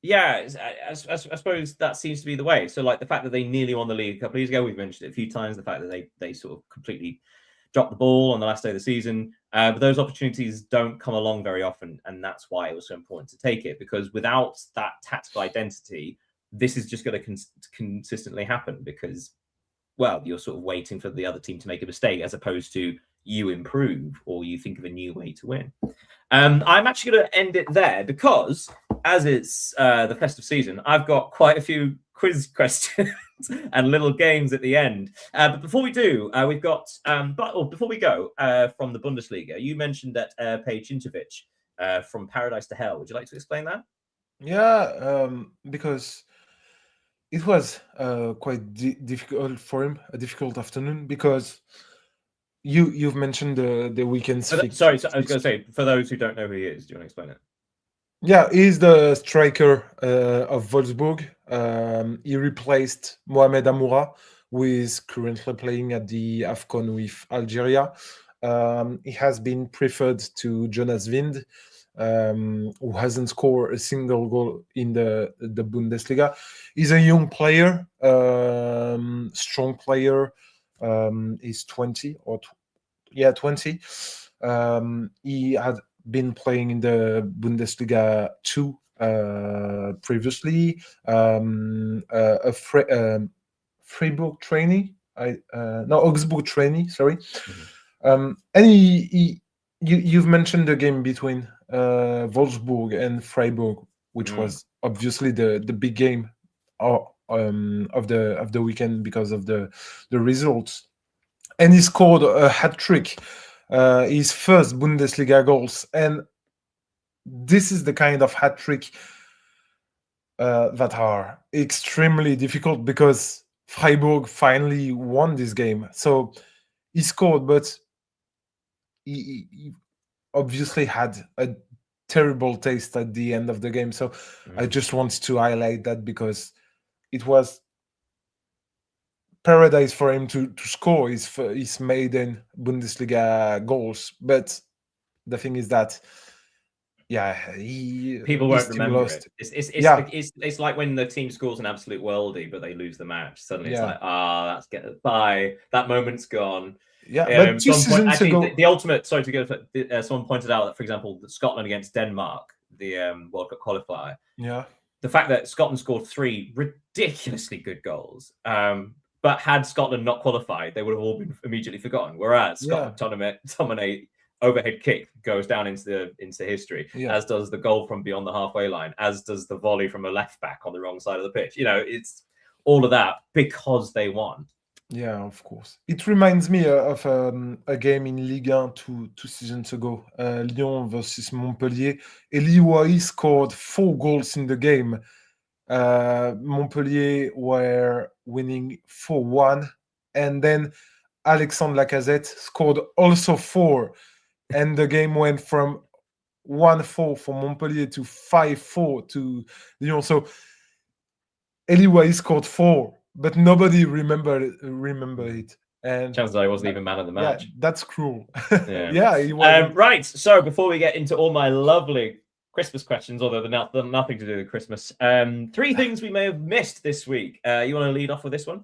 yeah, I suppose that seems to be the way. So, like, the fact that they nearly won the league a couple of years ago, we've mentioned it a few times, the fact that they sort of completely dropped the ball on the last day of the season. But those opportunities don't come along very often, and that's why it was so important to take it, because without that tactical identity, this is just going to consistently happen, because, well, you're sort of waiting for the other team to make a mistake as opposed to you improve or you think of a new way to win. I'm actually going to end it there, because as it's the festive season, I've got quite a few quiz questions and little games at the end. But before we do, we've got, before we go from the Bundesliga, you mentioned that Page Intovic from Paradise to Hell. Would you like to explain that? Yeah, because it was quite difficult for him, a difficult afternoon, because you've mentioned the weekend. Sorry, I was going to say, for those who don't know who he is, do you want to explain it? Yeah, he's the striker of Wolfsburg. He replaced Mohamed Amoura, who is currently playing at the AFCON with Algeria. He has been preferred to Jonas Wind, who hasn't scored a single goal in the Bundesliga. He's a young player, strong player, He's 20 or 20. He had been playing in the Bundesliga 2 previously. Freiburg trainee. Augsburg trainee. Sorry. Mm-hmm. And you've mentioned the game between Wolfsburg and Freiburg, which was obviously the big game of the weekend because of the results. And he scored a hat trick, his first Bundesliga goals, and this is the kind of hat trick that are extremely difficult because Freiburg finally won this game. So he scored, but he obviously had a terrible taste at the end of the game. So I just want to highlight that because it was paradise for him to score his maiden Bundesliga goals. But the thing is that, people won't remember it. It's like when the team scores an absolute worldie, but they lose the match. Suddenly it's like, that's bye. That moment's gone. Yeah, but 2 seasons ago, the ultimate. Sorry to go. Someone pointed out that, for example, Scotland against Denmark, the World Cup qualifier. Yeah. The fact that Scotland scored 3 ridiculously good goals, but had Scotland not qualified, they would have all been immediately forgotten. Whereas Scotland dominate overhead kick goes down into history, as does the goal from beyond the halfway line, as does the volley from a left back on the wrong side of the pitch. It's all of that because they won. Yeah, of course. It reminds me of a game in Ligue 1 two seasons ago, Lyon versus Montpellier. Eli Wahi scored 4 goals in the game. Montpellier were winning 4-1, and then Alexandre Lacazette scored also 4, and the game went from 1-4 for Montpellier to 5-4 to Lyon. So Eli Wahi scored 4. But nobody remember it. And chances are he wasn't even man of the match. Yeah, that's cruel. He was. Right. So before we get into all my lovely Christmas questions, although they're nothing to do with Christmas, 3 things we may have missed this week. You want to lead off with this one?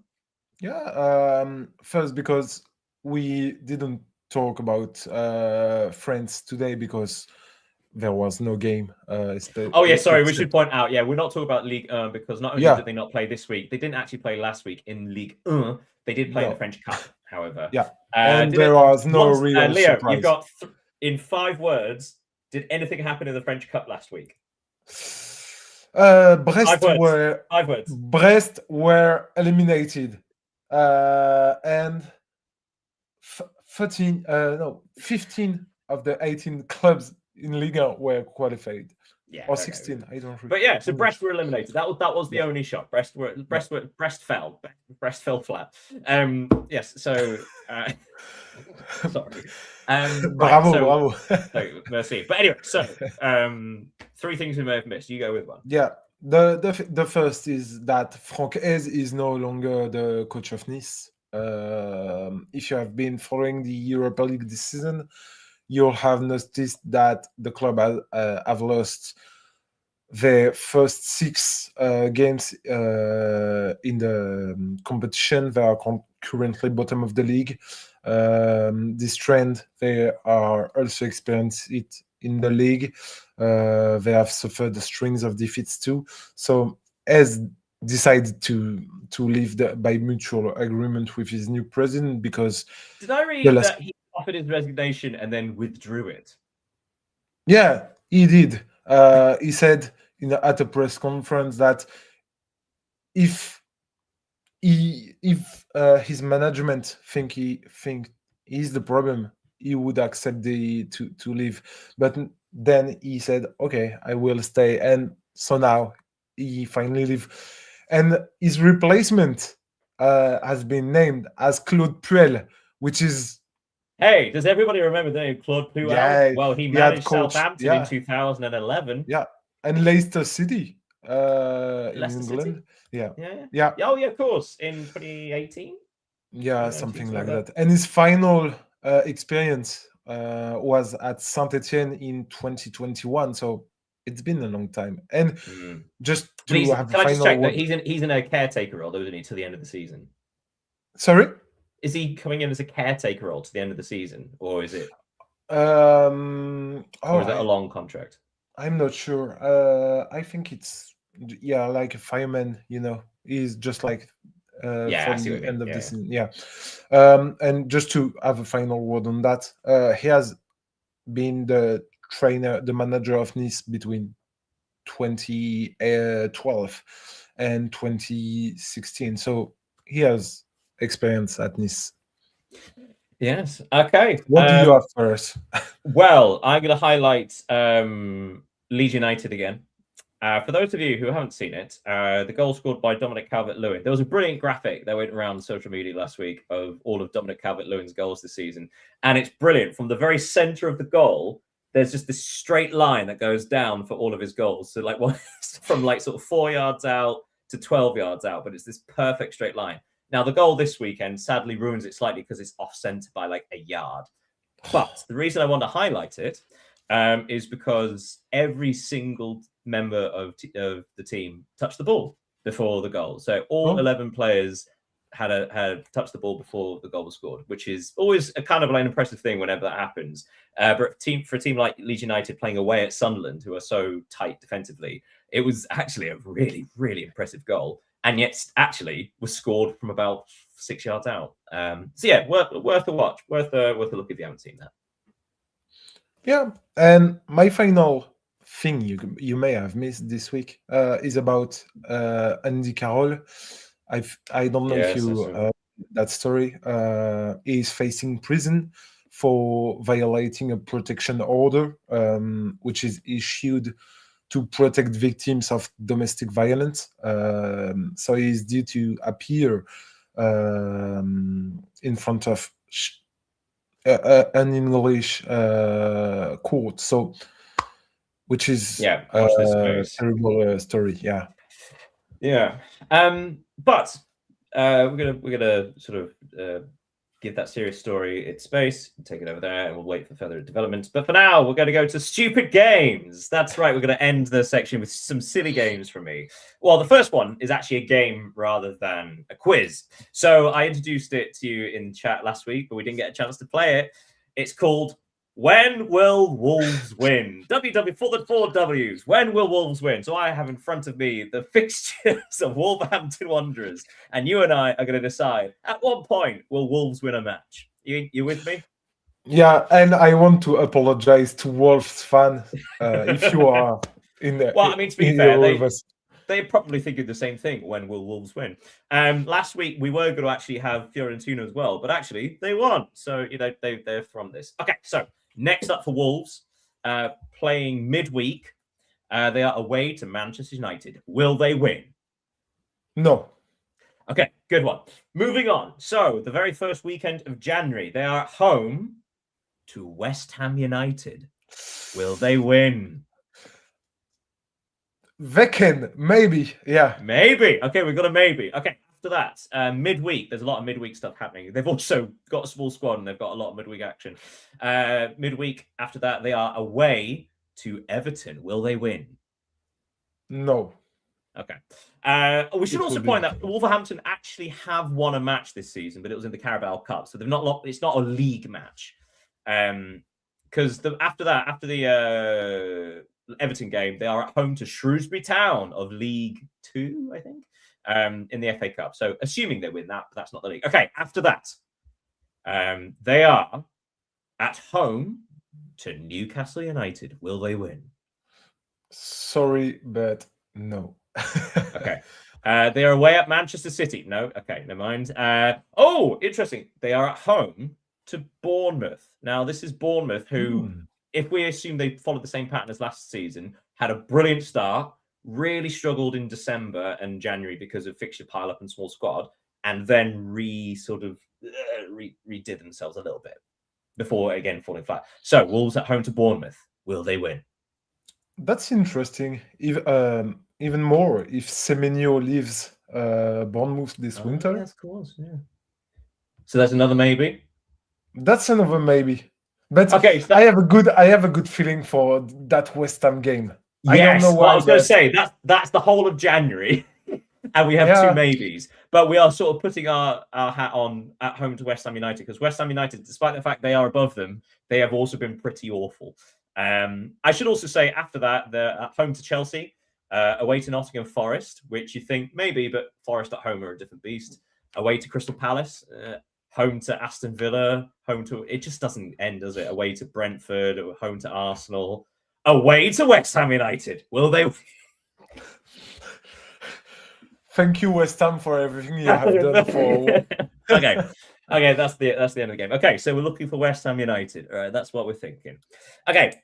Yeah. First, because we didn't talk about France today because there was no game. Sorry. We should point out, we're not talking about Ligue 1 because not only did they not play this week, they didn't actually play last week in Ligue 1. They did play in the French Cup, however. Yeah, and there was no real Leo, surprise. You've got, in 5 words, did anything happen in the French Cup last week? Brest were eliminated. And 15 of the 18 clubs in Liga were qualified. Or 16, I don't remember. But so Brest were eliminated. That was the only shock. Brest fell. Brest fell flat. Yes. So sorry. Bravo. Merci. But anyway, so 3 things we may have missed. You go with one. Yeah. The first is that Franck Hez is no longer the coach of Nice. If you have been following the Europa League this season, you'll have noticed that the club have lost their first 6 games in the competition. They are currently bottom of the league. This trend, they are also experiencing it in the league. They have suffered strings of defeats too. So as decided to leave by mutual agreement with his new president because... Did I read that he offered his resignation and then withdrew it? Yeah, he did. He said at a press conference that if his management think he's the problem, he would accept to leave. But then he said, "Okay, I will stay." And so now he finally leave, and his replacement has been named as Claude Puel, which is. Hey, does everybody remember the name Claude Puel? Yeah, well, he managed Southampton in 2011. Yeah, and Leicester City in Leicester England. City? Yeah. Oh, yeah, of course. In 2018? Yeah, something like that. And his final experience was at Saint-Etienne in 2021. So it's been a long time. And just to have can I just check that he's in a caretaker role, isn't he, to the end of the season? Sorry? is he coming in as a caretaker role to the end of the season, or is it? Or is that a long contract? I'm not sure. I think it's like a fireman. He's just like for the end of the season. Yeah. And just to have a final word on that, he has been the manager of Nice between 2012 and 2016. So he has experience at Nice. Yes. Okay. What do you have for us? Well, I'm going to highlight Leeds United again. For those of you who haven't seen it, the goal scored by Dominic Calvert-Lewin. There was a brilliant graphic that went around social media last week of all of Dominic Calvert-Lewin's goals this season. And it's brilliant. From the very center of the goal, there's just this straight line that goes down for all of his goals. So like from like sort of 4 yards out to 12 yards out, but it's this perfect straight line. Now, the goal this weekend sadly ruins it slightly because it's off center by like a yard. But the reason I want to highlight it is because every single member of the team touched the ball before the goal. So all 11 players had touched the ball before the goal was scored, which is always a kind of an impressive thing whenever that happens. But for a team like Leeds United playing away at Sunderland, who are so tight defensively, it was actually a really, really impressive goal. And yet actually was scored from about 6 yards out. So yeah, worth a watch, worth a look if you haven't seen that. Yeah, and my final thing you may have missed this week is about Andy Carroll. I don't know if you heard that story. He is facing prison for violating a protection order, which is issued to protect victims of domestic violence. So he is due to appear in front of an English court. So, which is a terrible story. Yeah. Yeah. But we're gonna sort of give that serious story its space, take it over there, and we'll wait for further developments. But for now, we're going to go to stupid games. That's right. We're going to end the section with some silly games from me. Well, the first one is actually a game rather than a quiz. So I introduced it to you in chat last week, but we didn't get a chance to play it. It's called When Will Wolves Win? Four W's. When will Wolves win? So I have in front of me the fixtures of Wolverhampton Wanderers, and you and I are going to decide at what point will Wolves win a match. You with me? Yeah, and I want to apologize to Wolves fans if you are in there. Well, I mean, to be fair, they're probably thinking the same thing. When will Wolves win? Last week we were going to actually have Fiorentina as well, but actually they won. So they're from this. Okay, so. Next up for Wolves, playing midweek, they are away to Manchester United. Will they win? No. Okay, good one. Moving on. So, the very first weekend of January, they are at home to West Ham United. Will they win? They can, maybe, yeah. Maybe. Okay, we've got a maybe. Okay. After that, midweek, there's a lot of midweek stuff happening. They've also got a small squad and they've got a lot of midweek action. Midweek, after that, they are away to Everton. Will they win? No. Okay. We should also point out Wolverhampton actually have won a match this season, but it was in the Carabao Cup. So it's not a league match. Because after the Everton game, they are at home to Shrewsbury Town of League 2, I think. In the FA Cup. So assuming they win that, but that's not the league. Okay, after that, they are at home to Newcastle United. Will they win? Sorry, but no. Okay. They are away at Manchester City. No. Okay, never mind. Interesting. They are at home to Bournemouth. Now, this is Bournemouth who, if we assume they followed the same pattern as last season, had a brilliant start, really struggled in December and January because of fixture pile-up and small squad, and then redid themselves a little bit before, again, falling flat. So, Wolves at home to Bournemouth. Will they win? That's interesting. Even more if Semenyo leaves Bournemouth this winter. Yes, of course, yeah. So that's another maybe? That's another maybe. But okay, I have a good feeling for that West Ham game. Yes, I don't know why. I was going to say that's the whole of January. and we have Yeah. 2 maybes. But we are sort of putting our hat on at home to West Ham United, because West Ham United, despite the fact they are above them, they have also been pretty awful. I should also say after that, they're at home to Chelsea, away to Nottingham Forest, which you think maybe, but Forest at home are a different beast. Away to Crystal Palace, home to Aston Villa, home to... It just doesn't end, does it? Away to Brentford, home to Arsenal, away to West Ham United. Will they... Thank you, West Ham, for everything you have done for... Okay, that's the end of the game. Okay, so we're looking for West Ham United. All right, that's what we're thinking. Okay,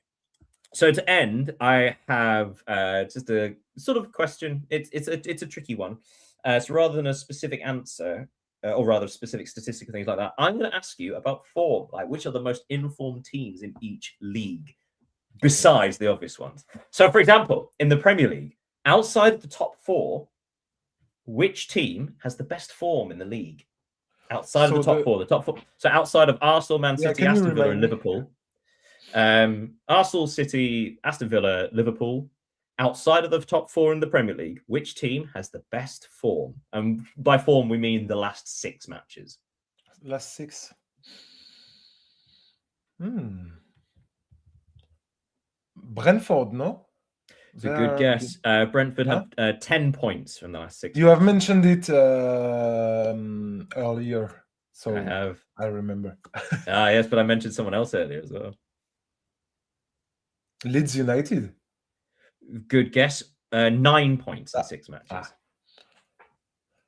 so to end, I have just a sort of question. It's a tricky one. So rather than a specific answer, or rather specific statistical things like that, I'm going to ask you about form. Like, which are the most informed teams in each league, besides the obvious ones? So, for example, in the Premier League, outside of the top 4, which team has the best form in the league? Outside of the top 4, the top 4. So outside of Arsenal, Man City, Aston Villa, and Liverpool. Arsenal, City, Aston Villa, Liverpool. Outside of the top 4 in the Premier League, which team has the best form? And by form, we mean the last 6 matches. Last 6. Brentford, no? It's a good guess. Brentford have 10 points from the last 6 You have mentioned it earlier, so I have. I remember. Yes, but I mentioned someone else earlier as well. Leeds United. Good guess. 9 points in 6 matches.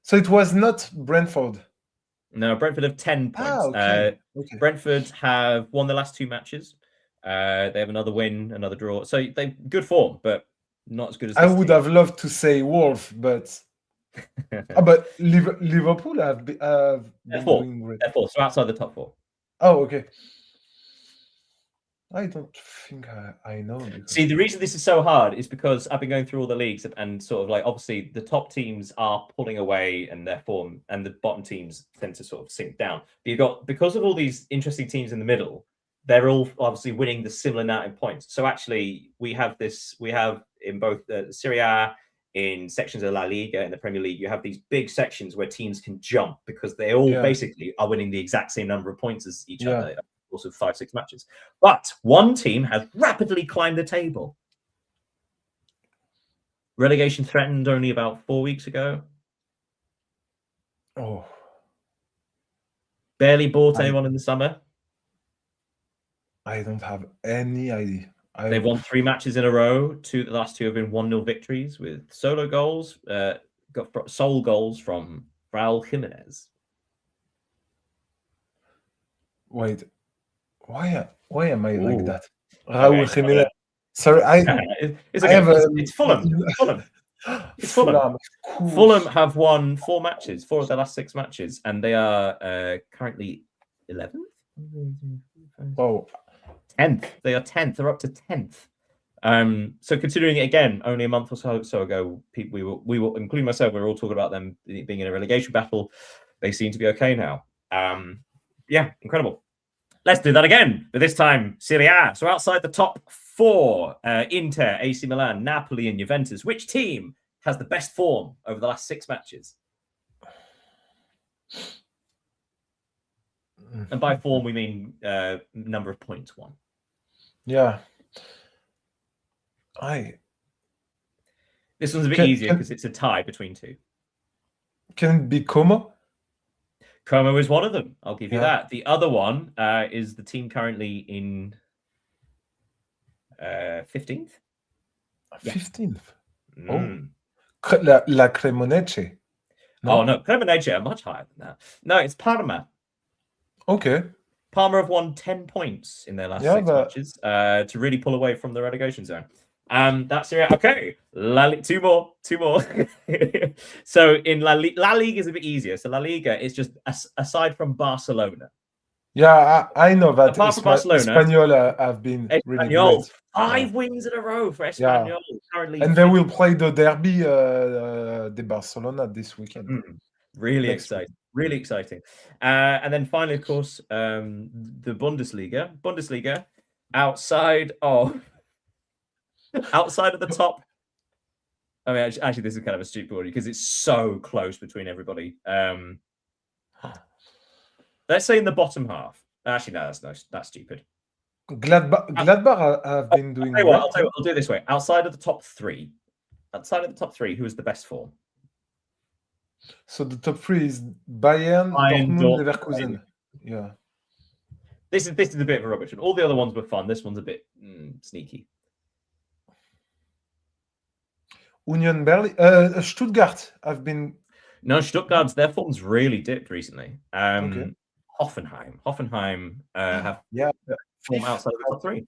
So it was not Brentford. No, Brentford have 10 points. Okay. Brentford have won the last 2 matches. They have another win, another draw. So they good form, but not as good as I would have loved to say Wolves, but but Liverpool have been doing great. They're 4, so outside the top 4. Oh, okay. I don't think I know. See, the reason this is so hard is because I've been going through all the leagues and sort of like, obviously the top teams are pulling away and their form, and the bottom teams tend to sort of sink down. But you've got, because of all these interesting teams in the middle, they're all obviously winning the similar amount of points. So actually we have in both the Serie A, in sections of La Liga, in the Premier League, you have these big sections where teams can jump because they all basically are winning the exact same number of points as each other. Also 5-6 matches, but one team has rapidly climbed the table. Relegation threatened only about 4 weeks ago. Oh, barely bought anyone in the summer. I don't have any idea. They've won 3 matches in a row. The last 2 have been 1-0 victories with solo goals, sole goals from Raul Jimenez. Wait. Why am I like that? Raul Jimenez. Sorry, it's Fulham. It's Fulham. Fulham have won 4 matches, 4 of their last 6 matches, and they are currently 11th. Oh, 10th. They are 10th. They're up to 10th. So considering it again, only a month or so ago, we will, including myself, we were all talking about them being in a relegation battle. They seem to be okay now. Yeah, incredible. Let's do that again, but this time Serie A. So outside the top 4, Inter, AC Milan, Napoli, and Juventus, which team has the best form over the last 6 matches? And by form, we mean number of points won. Yeah. This one's a bit easier because it's a tie between 2. Can it be Como? Como is one of them. I'll give you that. The other one is the team currently in 15th. 15th? Mm. Oh. La Cremonese. No? Oh, no. Cremonese are much higher than that. No, it's Parma. Okay. Parma have won 10 points in their last 6 matches to really pull away from the relegation zone. That's it. Okay, 2 more. So in La Liga is a bit easier. So La Liga is just aside from Barcelona. Yeah, I know that. Apart from Barcelona, Espanyol have been really great. 5 wins in a row for Espanyol. Currently, and they will play the derby de Barcelona this weekend. Really exciting. Really exciting. And then finally, of course, the Bundesliga, outside of the top I mean, actually, this is kind of a stupid one because it's so close between everybody. Let's say in the bottom half. Actually, no, that's stupid. Gladbach have been doing I'll well. I'll do it this way. Outside of the top three, who is the best form? So the top three is Bayern, Dortmund, Leverkusen. Yeah. This is a bit of a rubbish. All the other ones were fun. This one's a bit sneaky. Union Berlin, Stuttgart have been. No, Stuttgart's their form's really dipped recently. Okay. Hoffenheim have form outside of the top three.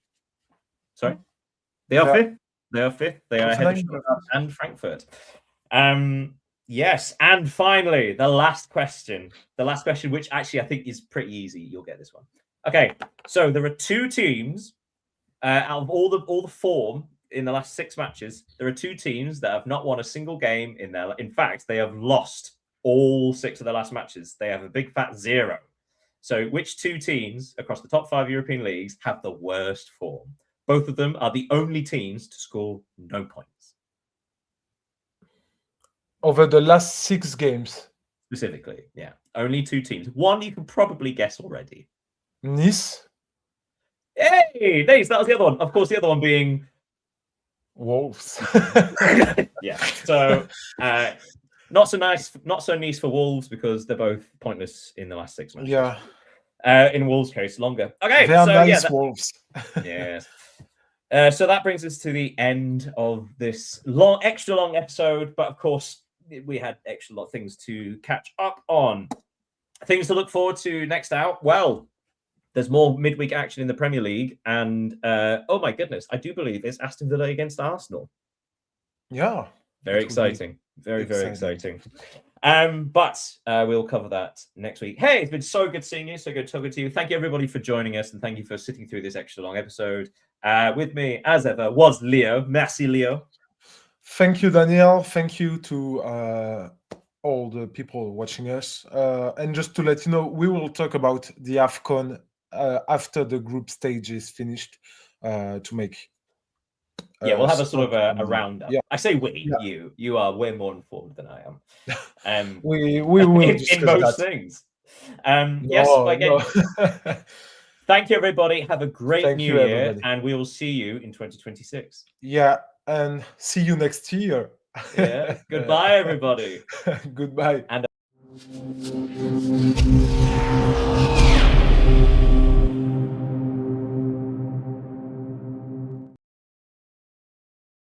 Sorry, they are fifth. They are fifth. They are ahead of Stuttgart and Frankfurt. Yes, and finally, the last question, which actually I think is pretty easy. You'll get this one. Okay, so there are two teams out of all the form in the last 6 matches. There are 2 teams that have not won a single game in their. In fact, they have lost all 6 of their last matches. They have a big fat 0. So, which 2 teams across the top 5 European leagues have the worst form? Both of them are the only teams to score no points over the last 6 games. Specifically, yeah, only 2 teams. One you can probably guess already. Nice. Hey, Nice. That was the other one. Of course, the other one being Wolves. Yeah. So not so nice for Wolves because they're both pointless in the last 6 matches. Yeah. In Wolves' case, longer. Okay. They are nice Wolves. Yes. So that brings us to the end of this extra long episode. But of course, we had extra lot of things to catch up on. Things to look forward to next out. Well, there's more midweek action in the Premier League, and oh my goodness, I do believe it's Aston Villa against Arsenal. Yeah, very exciting, very exciting. But we'll cover that next week. Hey, it's been so good seeing you, so good talking to you. Thank you everybody for joining us, and thank you for sitting through this extra long episode. With me, as ever, was Leo. Merci, Leo. Thank you, Daniel. Thank you to all the people watching us. And just to let you know, we will talk about the AFCON after the group stage is finished to make. We'll have a sort of a roundup. Yeah. I say we, you are way more informed than I am. We will in most things. Thank you, everybody. Have a great new year, everybody. And we will see you in 2026. Yeah, and see you next year. Yeah. Goodbye, everybody. Goodbye. And